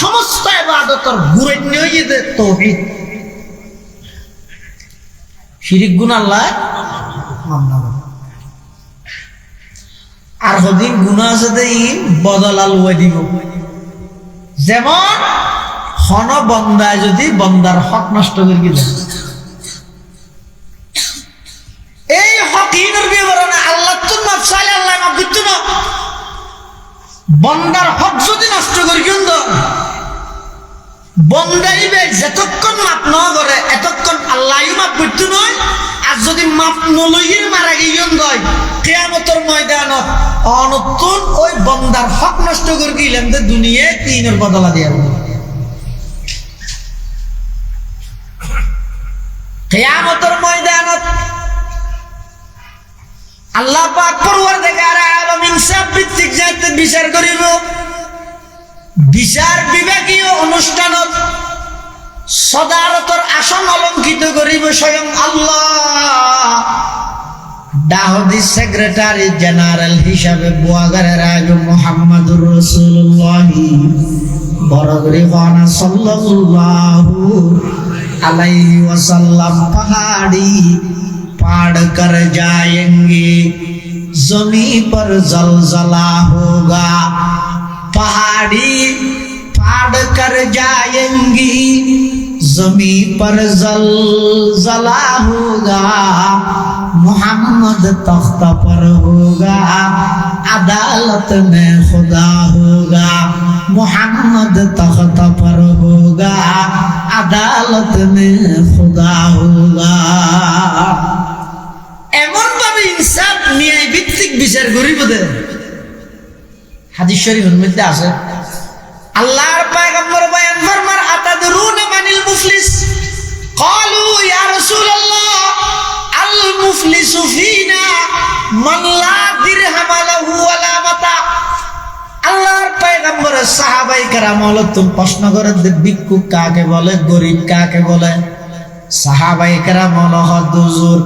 সমস্ত ইবাদতের গুরুত্ব হইতে তাওহীদ শিরিক গুনাহ আল্লাহ মাপ নগরে আর হদিন গুনাহ আছে দেই বদল আলওয়া দিব যেমন হন বন্দায় যদি বন্দার হক নষ্ট করে গেল এই হকহীনের বিবরণে আল্লাহ তো মাপ চাইলে আল্লাহ মাপ দিত না বন্দার হক যদি নষ্ট করে গেল বন্দাইবে যতক্ষণ মাপ ন করে এতক্ষণ আল্লাহই মাপ করত নয় আর যদি মাপ নলইয়ের মারা গিয়ে হয় কিয়ামতের ময়দানত অনতুন ওই বন্দার হক নষ্ট করে গেলেন যে দুনিয়ায় তিনের বদলা দিয়ে কিয়ামতের ময়দানত আল্লাহ পাক পরওয়ারদিগার আলম ইনসাফ ভিত্তিক যাইতে বিচার করিব বিচার বিভাগীয় অনুষ্ঠানত সদারতর আসন অলঙ্কিত করিব স্বয়ং আল্লাহ দাউদি সেক্রেটারি জেনারেল হিসাবে বুয়াগারের আগে মুহাম্মদুর রাসূলুল্লাহ বরগরি খানা সাল্লাল্লাহু আলাইহি ওয়াসাল্লাম पहाड़ी पाड़ कर जाएंगे जमी पर जलजला होगा पहाड़ी पाड़ कर जाएंगी जमी पर जलजला होगा मोहम्मद तख्त पर होगा अदालत में खुदा होगा मोहम्मद तख्त पर होगा अदालत में खुदा होगा এমন ভাবে ইনসাফ ন্যায় ভিত্তিক বিচার করিব দে হাদিস শরীফের মধ্যে আছে আল্লাহর পয়গম্বর বয়ান ফরমান আতাদরুনা মানিল মুফলিস ক্বালু ইয়া রাসূলুল্লাহ আল মুফলিসু ফিনা মান লা দিরহাম লাহু ওয়ালা মাতা আল্লাহর পয়গম্বরের সাহাবায়ে কেরাম তুমি প্রশ্ন করেন যে ভিক্ষুক কাকে বলে গরীব কাকে বলে সাহাবায়ে কেরাম হুজুর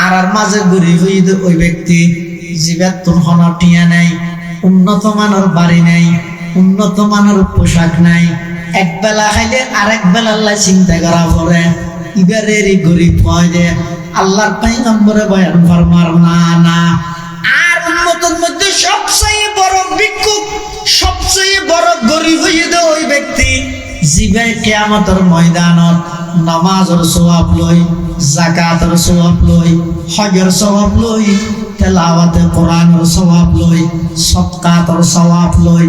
আর মাঝে গরীব হইতে ওই ব্যক্তি জীবের তোর হনটিয়া নাই উন্নত মানের বাড়ি নাই উন্নত মানের পোশাক নাই এক বেলা খাইলে আরেক বেলা আল্লাহ চিন্তা করা করে ইবারের গরিব হয় যে আল্লাহর পয়গম্বরে বয়ান ফরমার না না আর উন্নতের মধ্যে সবচেয়ে বড় ভিক্ষুক সবচেয়ে বড় গরিব হইতে ওই ব্যক্তি জিবে কিয়ামতের ময়দানত নামাজের সওয়াব লই যাকাতের সওয়াব লই হজের সওয়াব লই তেলাওয়াতে কোরআনের সওয়াব লই সদকাতের সওয়াব লই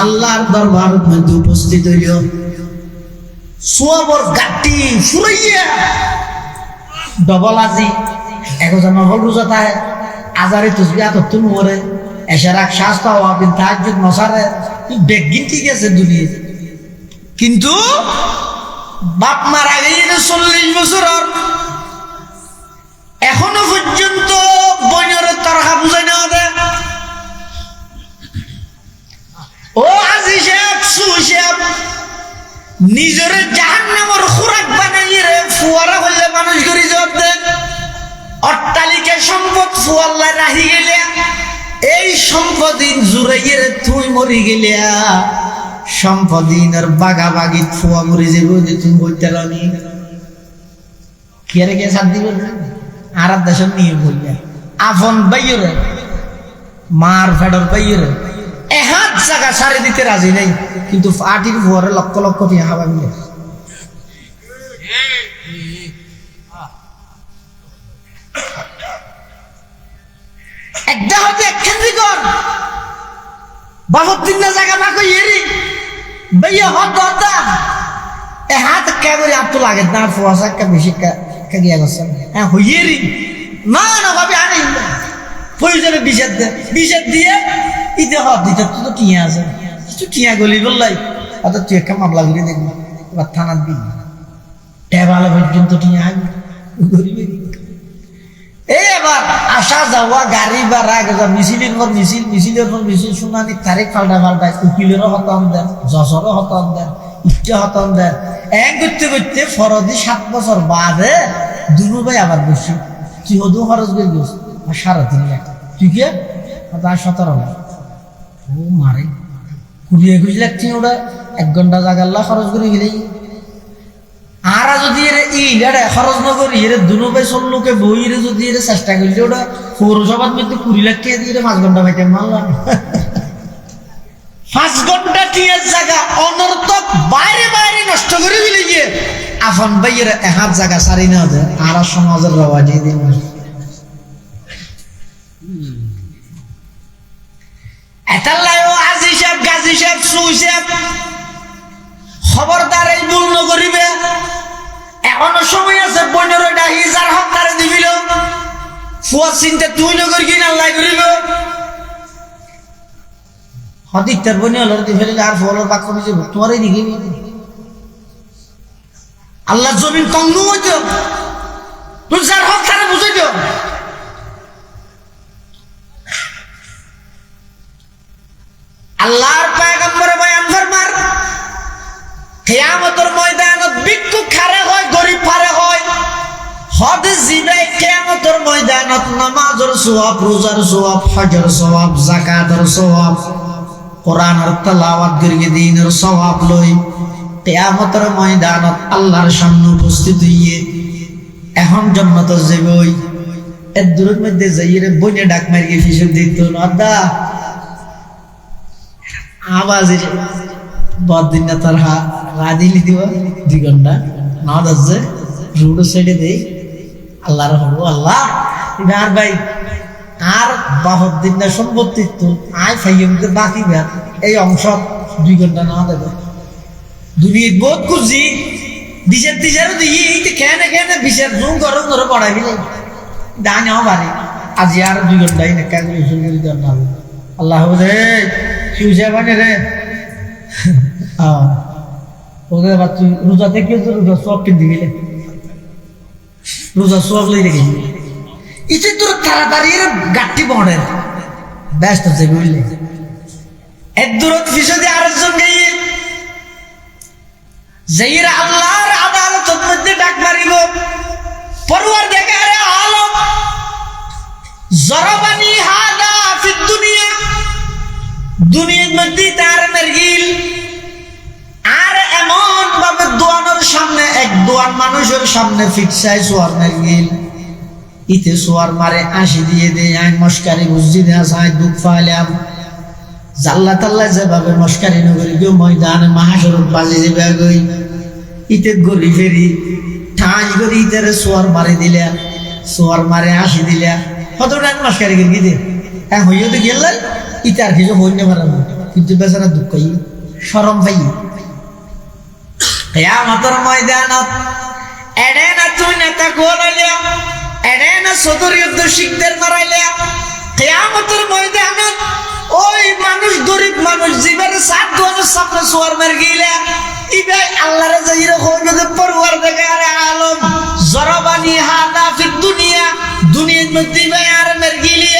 আল্লাহর দরবারের মধ্যে উপস্থিত হইল সওয়াবর গাটি ফুরাইয়া ডবল আজি একজন নফল রোজা থাকে আজারে তাসবিহ করতে মরে এশরাক শাস্তা ওয়া বিন তাহাজ্জুদ নসারে বেগিন ঠিক আছে দুনিয়া কিন্তু বাপ মারা গেছে 40 বছর এখনো পর্যন্ত বইনের তরহা বুঝাই না দে ও আজি সুইছে নিজরে জাহান্নামের খোরাক বানাইয়ে রে ফুয়ারা হইলে মানুষ করি জবাব দেন অট্টালিকা সম্পদ ফুয়াল্লা রাহি গেলে এই সম্পদিন জুড়াইয়ে রে তুই মরি গেলে সম্পদিনের বাগাবাগি ফুয়া মরি যাবো যে তুমি বলতে রানি কি আর কে সাথ দিব আর দেশের নিয়ম বললে আফন বাইরে মার ফেডর বাইরে এহাত জায়গা সারি দিতে রাজি নাই কিন্তু পার্টির ভরে লক্ষ লক্ষ টিয়া হাবা মিলে একটা হতে একখান কর বাহত্তিন না জায়গা না কই এরি ভাইয়া হত হতা এহাত কেবল আপ তো লাগে না ফোয়াসা কা বেশি কা গিয়া গেছে হ্যাঁ হইয়েরি না না ভাবে আনে প্রয়োজনে বিষেদ দিয়ে ইতে হত দিতে তো টিয়া আছে কিছু টিয়া গলি বললাই অত তুই একটা মামলা ঘুরে দেখবি এবার থানার দিবি টেবালে পর্যন্ত টিয়া ঘুরিবে এই এবার আসা যাওয়া গাড়ি ভাড়া মিছিলের পর মিছিল মিছিলের পর মিছিল শুনানি তারিখ পাল্টায় উকিলেরও হতন দেন জজরও হতন দেন ইটে হতন দেন এক করতে করতে ফরদি 7 বছর বাদে দুনু ভাই আবার বসি তুই হদু খরচ করে গেছ 3.5 লাখ তুই কে 17 লাখ ও মারে 20-21 লাখ তুই ওটা 1 ঘন্টা জাগাল্লা খরচ করে গেলেই আর যদি খরচ নকরি এর দুনো ভাই লোকে বই যদি চেষ্টা করলে ওটা পৌরসভার মধ্যে 20 লাখ টাকা দিয়ে 5 ঘন্টা পাইতে মারলাম 5 ঘন্টা টিয়ার জায়গা অনর্থক বাইরে বাইরে নষ্ট করে দিলে গিয়ে আফন ভাইয়ের হাত জায়গা সারি না হতে আর সমাজের রওয়া দিয়ে দিন এতাল্লাহ আজি সাহেব গাজী সাহেব সুই সাহেব খবরদার এই ভুল নকরিবে এখনো সময় আছে 15টা হিজার হত্যারে দিবিল ফুয়া চিন্তা তুই নকর কি না লাই করিব হদিকটার বনি হল দি ফেলে আর ফলর বাক্য নিজে তোমারই দিকে আল্লাহ জমিন কঙ্গু হইতো তুই যার হত্যারে বুঝে দিও আল্লাহর পয়গম্বরে বয়ান ফরমার কিয়ামতের ময়দানত ভিক্ষুক খারে হয় গরিব পারে হয় হদ জিবে কিয়ামতের ময়দানত নামাজের সওয়াব রোজার সওয়াব হজের সওয়াব যাকাতের সওয়াব কোরআনের তেলাওয়াত করিয়ে দিনের সওয়াব লই কিয়ামতের ময়দানত আল্লাহর সামনে উপস্থিত হইয়ে এখন জান্নাতে যাবই এর দূরের মধ্যে যাইরে বনে ডাক মারিয়ে ফিসক দিত আদা আওয়াজ বদিন না তার রাদিলি দিব 2 ঘন্টা না দাজে রোড সাইডে দেই আল্লাহর হবো আল্লাহ ইনার ভাই আর বাহদ্দিন না সম্পত্তি তো আই ফাইয়মতে বাকি ব্যাত এই অংশ 2 ঘন্টা না দেবে দুনিয়া বহুত খুশি দিশারও দিই এইতে কেন কেন বিশের জুম করো ধরে পড়াই দিলে দানি আমারে আজ আর 2 ঘন্টাই না ক্যালকুলেশন করে দেন না আল্লাহ রে ফিউচার বানে রে ওদের আবার তুই রোজা থেকে রোজা সব কিনতে গেলে রোজা সব লই রেখে ইচ্ছে তোর তাড়াতাড়ি গাঠি বড়ের ব্যস্ত আছে বুঝলে এক দূরত ফিসদে আরেকজন গাইয়ে যাইরা আল্লাহর আদালতের মধ্যে ডাক মারিব পরওয়ারদিগারে আলম জরাবানি হাদা ফিদ দুনিয়া দুনিয়ার মধ্যে তার মেরগিল আর এমন ভাবে দোয়ানোর সামনে এক দোয়ান মানুষের সামনে ফিটসাই সোয়ার মেরগিল ইতে সোয়ার মারে 80 দিয়ে দেয় আই মস্কারি বুঝি দেয়া যায় দুঃখ ফাইলাম জাল্লা তাল্লা যেভাবে মস্কারি নগরী কেউ ময়দানে মাহাসরত বাজি যাবে গই ইতে গলি ফেরি ঠাঁস গরি ইতে সোয়ার মারে দিলে সোয়ার মারে 80 দিলে কত টাকা মস্কারি করে দে হ্যাঁ হইয়া তো গেল ইতে আর কিছু হইতে পারে না কিন্তু বেচারা দুঃখ শরম পাই কিয়ামতের ময়দানত এডে না তুই নেতা গোলাইলে এডে না সদরিয়ত শিকদের মারাইলে কিয়ামতের ময়দানত ওই মানুষ গরিব মানুষ জীবনে 7 বছর সামনে সোয়ার মের গিলে ইবে আল্লাহর যাইরে হইবে পরওয়ারদিগারে আলম জরাবানি হাদা ফিদ দুনিয়া দুনিয়ার মধ্যে আর মের গিলে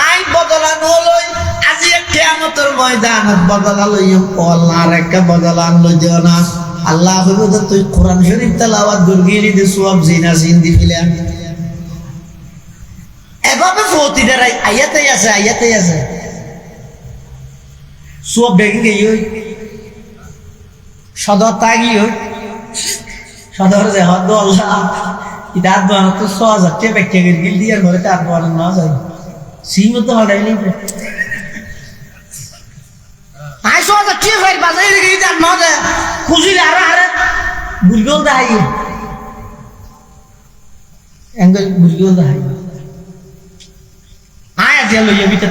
আই বদলানো লই আজি কিয়ামত কিয়ামতের ময়দানত বদলা লইম ও আল্লাহ আর একটা বদলা লই দিও না আল্লাহ হইব তুই কোরআন শরীফ তেলাওয়াত দুর্গিলি দে সওয়াব জিনা জিন দিলাম এভাবে ফতিদের আয়াতেই আছে সওয়াব বেগি গই সদর তাগি হই সদর যে হদ আল্লাহ ইদাত বানো তো 6000 টাকা বেকে গিল দিয়ার ঘরে তার বল না যায় সীমত হড়াইলি আই 6000 টাকা ভাই বাজারে গিয়ে তার না যায় খুশি আরে বুলগল দাই এঙ্গেল বুলগল দাই আয় আজ লইয়া বিতে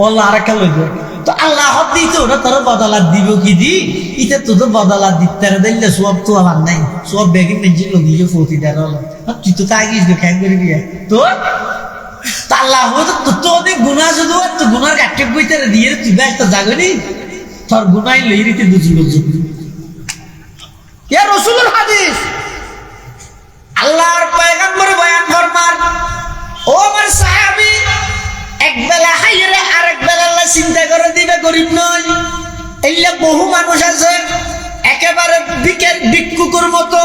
আল্লাহ আরেকটা লইব তো আল্লাহ হদ দিতো না তোর বদলা দিব কি দি ইতে তো বদলা দিতে দিলে সব তো আমার নাই সব বেগি মেজি লগিয়ে ফতি দার তুই তো তাগিস কেন করবি তো আল্লাহ তো তো অনেক গুনাহ শুধু তো গুনার কাটে কইতে দিয়ে তুই ব্যস্ত জাগনি তোর গুনাই লইরিতে দুজি বুঝু ইয়া রাসূলুল হাদিস আল্লাহর পয়গম্বর বয়ান ফরমান ও আমার সাহাবী এক বেলা হাইরে আরেক বেলা আল্লাহ চিন্তা করে দিবে গরিব নয় এইলা বহু মানুষ আছে একেবারে ভিক্ষুকের মতো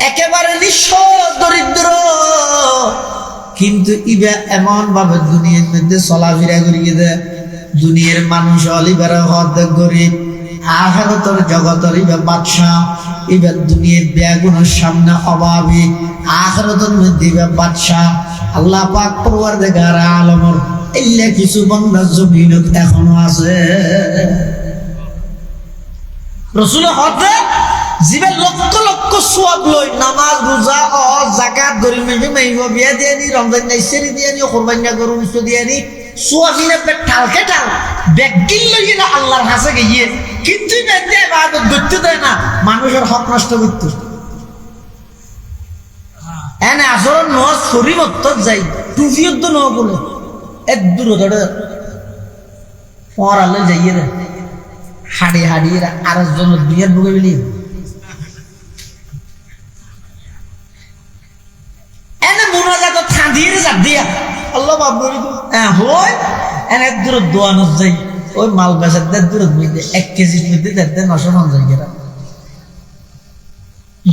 একেবারে নিঃস্ব দরিদ্র কিন্তু ইবা এমন ভাবে দুনিয়ার মধ্যে চলাফেরা করিয়ে দেয় দুনিয়ার মানুষ অলিবার হদ গরিব আখিরাতের জগতের ইবা বাদশা ইবা দুনিয়ার বেগুনের সামনে অভাবী আখিরাতের মধ্যে ইবা বাদশা আল্লাহ পাক পরওয়ারদিগার আলমের এল্লা কিছু বান্দা জমিনত এখনো আছে রাসূল হদে জিবে লক্ষ লক্ষ সওয়াব লই নামাজ রোজা হজ যাকাত গরিব মেহমাইব বিয়া দিয়ানি রমজান নাইসেরি দিয়ানি কুরবানি গরু উস দিয়ানি সওয়াবিনে পে ঠালকে ঠাল বেগিল লই না আল্লাহর কাছে গিয়ে কিন্তু বেদে ইবাদত করতে দেয় না মানুষের হক নষ্ট করতে এনে আসর নজ শরীরত যাই টুফিয়ত ন বলে এক দূর ধরে পড়ালে যাইয়ে রে হাড়ি আর জন দুনিয়ার বুকে বিলি এনে মুনাজাত থাঁদিয়ে যাব দিয়া আল্লাহ বাবুরি হয় এনে এক দূর দোয়ানো যাই ওই মাল বেচার দের দূর মধ্যে 1 কেজির মধ্যে দের 900 যাই গেরা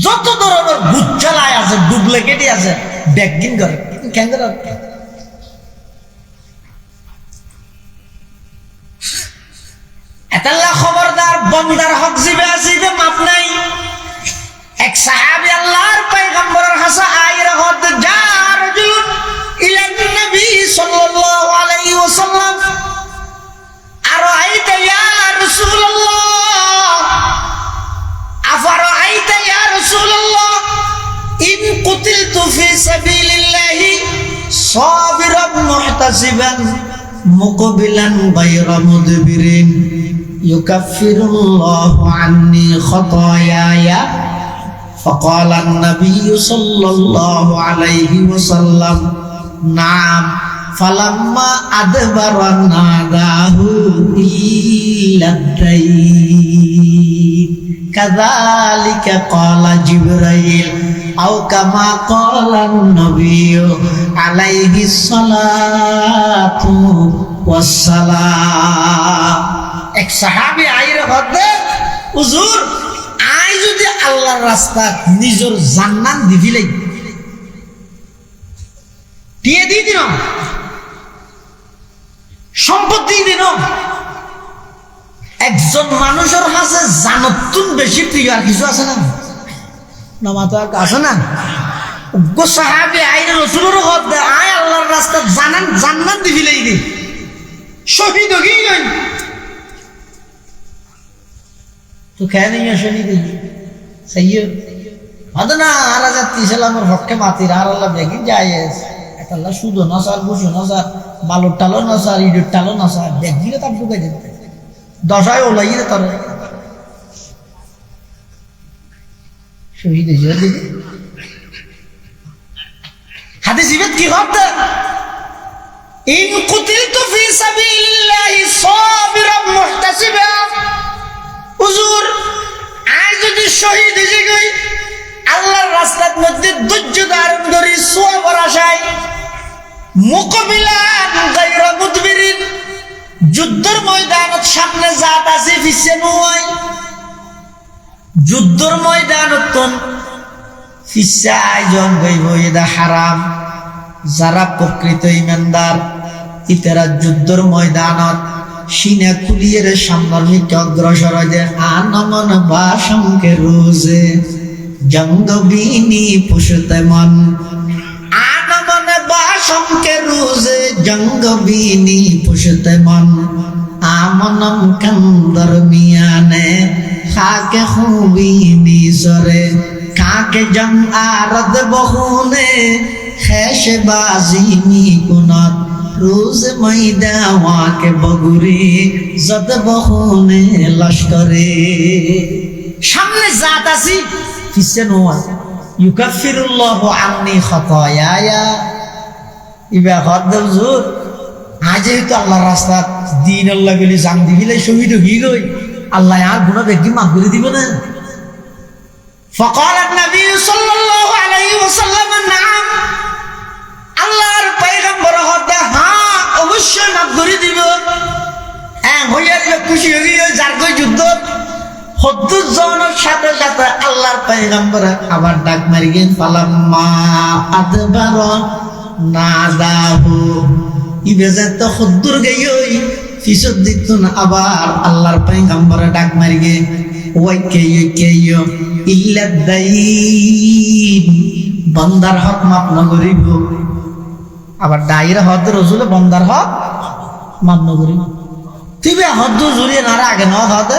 যত ধরনের গুচ্ছালাই আছে ডুপ্লিকেটই আছে ব্যাগিং করে কেন করে এতাল্লাহ খবরদার বন্দার হক জিবে আসিবে মাপ নাই এক সাহাবী আল্লাহর পয়গম্বরের কাছে আইরা হদ যা রাজুল ইলা নবী সাল্লাল্লাহু আলাইহি ওয়াসাল্লাম আরাইতা ইয়া রাসূলুল্লাহ আফারাইতা ইয়া রাসূলুল্লাহ ইন কুতিলতু ফি সাবিলিল্লাহি সাবিরান মুহতাসিবান মুকবিলান গায়রা মুদবিরিন ইউকাফিরুল্লাহু আন্নি খাতায়ায়া فقال النبي صلى الله عليه وسلم نعم فلما أدبر ناداه إلا الدين كذلك قال جبريل أو كما قال النبي عليه الصلاة والسلام এক সাহাবী আইরে হদে হুজুর আই যদি আল্লাহর রাস্তা নিজের জান্নাত দিবিলাই দিয়ে দিন সম্পত্তি দিন একজন মানুষের কাছে জান্নাতুন বেশি প্রিয় আর কিছু আছে না নামাজ আছে না গো সাহাবী আইরে রাসূলের হদে আই আল্লাহর রাস্তা জান্নাত দিবিলাই দি শহীদ হই গই तो कह नहीं है शनी दी सही है अदना आला जाती सलाम और हक के माती रार अल्लाह बेगिन जाए अल्लाह सुदो ना सार बुशो ना सार बालो टालो ना सार इडो टालो ना सार बेगिन तब दुका देते दशाय ओलाई रे तर शहीद है जल्दी हादिस इबत की बात इन कुतिलतु फी साबिलिल्लाहि साबिरान मुहतासिबा হুজুর আজ যদি শহীদ হয়ে গই আল্লাহর রাস্তার মধ্যে ধৈর্য ধারণ করি সওয়াবের আশায় মুকবিলান গায়রা মুদবিরিন যুদ্ধের ময়দানত সামনে জাত আছে পিছে নয় যুদ্ধের ময়দানত পিছে আয়োজন হইব এটা হারাম যারা প্রকৃত ইমানদার ইতারা যুদ্ধের ময়দানত সিনা খুলিয়ে সামনের মিকে অগ্রসর হয় আনমন বাসংকে রোজে জঙ্গ বিনি পুষতে মন আনমন বাসংকে রোজে জঙ্গ বিনি পুষতে মন আমনম কন্দর মিয়ানে খাকে খুবি নিজরে কাকে জং আরদ বহুনে খেসে বাজি নি কুনত রোজ ময়দাওয়া কে বগুরি যত বহুনে লস্করে সামনে জাত আছি পিছে নোয়া ইউকাফিরুল্লাহু আন্নি খাতায়ায়া ইবা হদ্দল জুর আজ যেহেতু আল্লাহর রাস্তা দিন আল্লাহ বলি জান দিবিলে শহীদ হই গই আল্লাহ আর গুনাহ বেশি মাফ করে দিব না فقال النبي صلى الله عليه وسلم نعم আল্লাহর পয়গম্বর হতে হ্যাঁ অবশ্যই মাফ করে দিব হ্যাঁ হইয়া খুশি হইয়া যার কই যুদ্ধ 70 জনের সাথে সাথে আল্লাহর পয়গম্বর আবার ডাক মারি গেন ফালাম্মা আদবার নাদাহু ইবেজা তো 70 গইই ফিসদ দিতুন আবার আল্লাহর পয়গম্বর ডাক মারি গে ওই কেইও ইল্লা দাইন বান্দার হক মাফ না করিব আবার দাইরা হদ রসুল বান্দার হক মাফ না করিব তিবে হদ জুরিয়ে না আগে ন হদ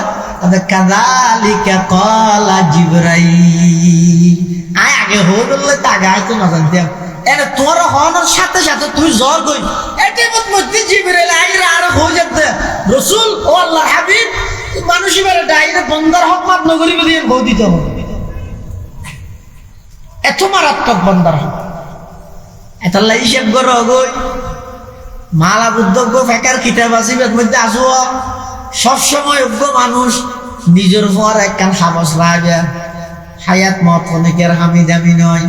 আদে কাযালিকা ক্বালা জিবরাইল আয় আগে হো বললে তাগে আইতো না জানতাম এনে তোর হওয়ার সাথে সাথে তুই জ্বর গই এটি মধ্যে জিবরাইল আইরা আর হয়ে যেতে রসুল ও আল্লাহর হাবিব মানুষই বলে ডাইরে বান্দার হক মাফ না করিব দিয়ে বউ দিতে হবে এত মারাত্মক বান্দার হক এত হিসেব করো গই মালা বুদ্ধজ্ঞ ফেকার কিতাব আসিবের মধ্যে আসো সবসময় অজ্ঞ মানুষ নিজের পর একখান সাবস রাখবে হায়াত মত অনেকের হামি দামি নয়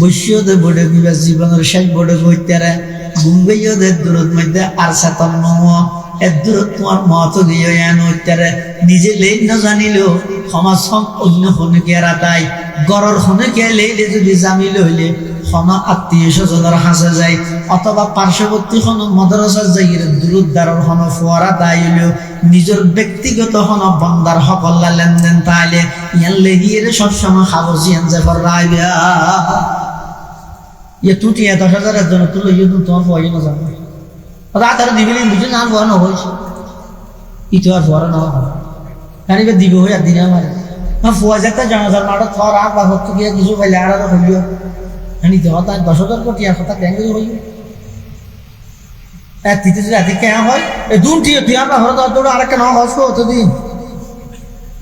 বৈশ্যদের বড়ে বিবাহ জীবনের শেষ বড়ে বইতারে গুঙ্গইয়দের দূরত মধ্যে আর চেতন নোয়া এর দূরত তোমার মত গিয়ে এন হইতারে নিজে লেন না জানিলেও সমাজ অন্য হনুকে রাতাই গড়র হনুকে লেইলে যদি জামিল হইলে হন আত্মীয় স্বজনের হাসে যায় অথবা পার্শ্ববর্তী হন মাদ্রাসা যাই দূরদ্বারের হন ফোয়ারা তাই হইলেও নিজের ব্যক্তিগত হন বন্দার হকল্লা লেনদেন তাইলে ইয়ান লেগিয়ে সবসময় খাবর জিয়ান যাবার রাইবে ইয়ে তুটি 10,000-এর জন্য তুলো ইয়ে তোমার ফয় না যাবে রাত আর দিবিলি বুঝে না বড় হয়েছে ইতো আর বড় না কারণ এবার দিব হয়ে আর দিনে আমার না ফোয়া যাতে জানাজার মাঠে থর আর বা হতো গিয়ে কিছু পাইলে আর হইল হানি তো তার 10,000 কোটি আর কথা ট্যাঙ্গে হইল এক তিতে যদি আদি কেন হয় এই দুটি তুই আমরা হরদ দৌড় আর একটা না হসবো অতদিন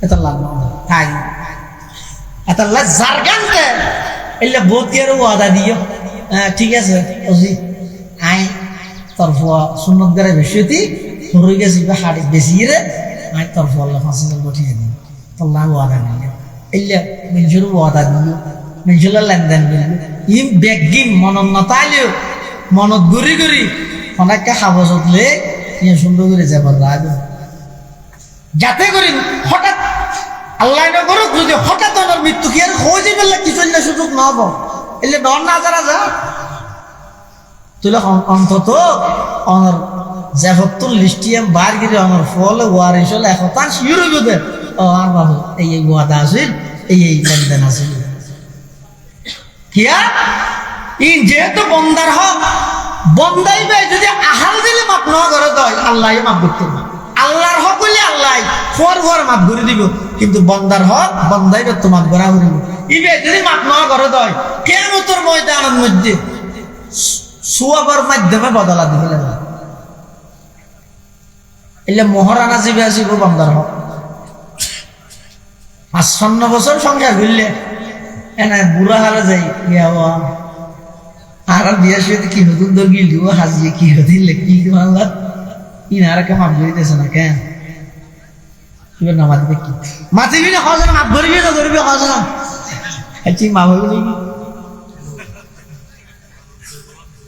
এত লাভ না তাই এত লাভ জারগানকে এলে বতিয়ারও ওয়াদা দিও ঠিক আছে ওজি আই তোর ফোয়া সুন্নত করে বেশি হয়ে গেছি বা হাড়ি বেশি রে আই তোর ফোয়া 5,000 পাঠিয়ে দিই তোর লাভ ওয়াদা নিয়ে এলে মানুষের ওয়াদা দিও মানুষের লেনদেন দিল ইম বেগিম মনত নতাইলেও মনত ঘুরি ঘুরি অনেককে খাবো চলে ইয়ে সুন্দর করে যাবার লাগে যাতে করি হঠাৎ আল্লাহ নগরক যদি হঠাৎ ওনার মৃত্যু কি আর হয়ে যাবে কিছু সুযোগ না হবো এলে ডর না যারা যা তুলে অন্তত অনর জেফতুল লিস্টিয়াম বার গিরে অনর ফল ওয়ারিস হলে এখন শিওর হইব দে ও আর বাবু এই ওয়াদা আছিল এই লেনদেন আছিল কিয়া ইন যেহেতু বন্দার হক বন্দাই ভাই যদি আহাল দিলে মাপ না করে দেয় আল্লাহ মাপ করতে আল্লাহর হক হইলে আল্লাহ ফর ফর মাপ করে দিব কিন্তু বন্দার হক বন্দাই তোমাক গড়া করিব ইবে যদি মাপ না করে দেয় কেন তোর ময়দানের মধ্যে সুয়াবার মাধ্যমে বদলা দিবে না এলে মহারানা জিবে আসিব বন্দার হক 55 বছর সংসার ঘুরলে এনে বুড়া হারে যাই ইয়া আর বিয়ার সাথে কি নতুন দর গিল দিব হাজিয়ে কি দিলে কি আল্লাহ ইনারা কে মাপ দিতেছে না কেন এবার নামাজ দিবে কি মাতিবি না খাওয়া মাপ ধরবি না ধরবি খাওয়া না আচ্ছা মা হইব নাকি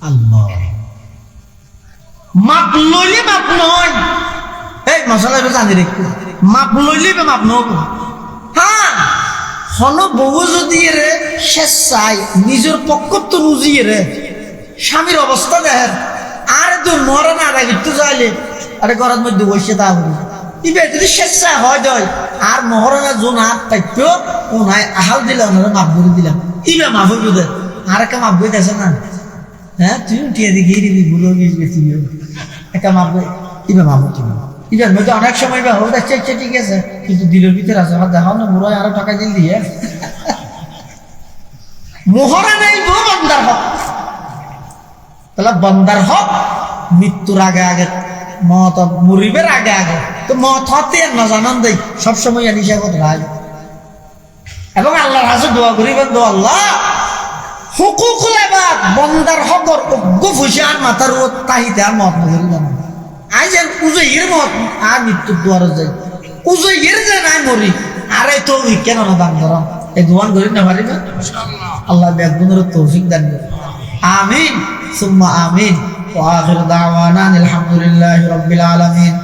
আল্লাহ মাপ লইলে মাপ নয়, এই মশলা জানি রে, মাপ লইলে মাপ নহব। হ্যাঁ হন বউ যদি রে শেষ চাই নিজের পক্ষ তো রুজিয়ে রে স্বামীর অবস্থা দেখেন, আর তো মরে না রাখিতে চাইলে আরে ঘরের মধ্যে বসে তা ইবে যদি স্বেচ্ছা হয় দয় আর মহারানা জোন হাত পাইতো ও নাই আহাল দিলে ওনারা মাপ করে দিলাম, ইবে মাফ হইব দে আর একটা মাপ বই দেছে না। হ্যাঁ তুই টিয়া দিকে দিবি বুড়ো গিয়ে তুই একটা মাপ বই ইবে মাপ তুমি ইবের মধ্যে অনেক সময় বা হোক দেখছে ঠিক আছে কিন্তু দিলের ভিতরে আছে দেখাও না বুড়ো আরো টাকা দিল দিয়ে মহারানা এই বউ বন্দার হক, তাহলে বন্দার হক মৃত্যুর আগে আগে মত মুরিবের আগে আগে তো মত হতে না জানান দেই সবসময় নিশা কথা রায় এবং আল্লাহর কাছে দোয়া করিবেন, দো আল্লাহ হুকুকুল ইবাদ বন্দার হকর অজ্ঞ ফুসান মাথার ও তাহিতে আর মত নজর জানান আই যেন উজয়ের মত আর মৃত্যুর দুয়ারে যাই উজয়ের যে নাই মরি আরে তো কেন না দান করাম এই দোয়ান করি না পারি না ইনশাআল্লাহ। আল্লাহ বেগুনের তৌফিক দান করুন, আমিন সুম্মা আমিন। ওয়া আখির দাওয়ানা আলহামদুলিল্লাহি রাব্বিল আলামিন।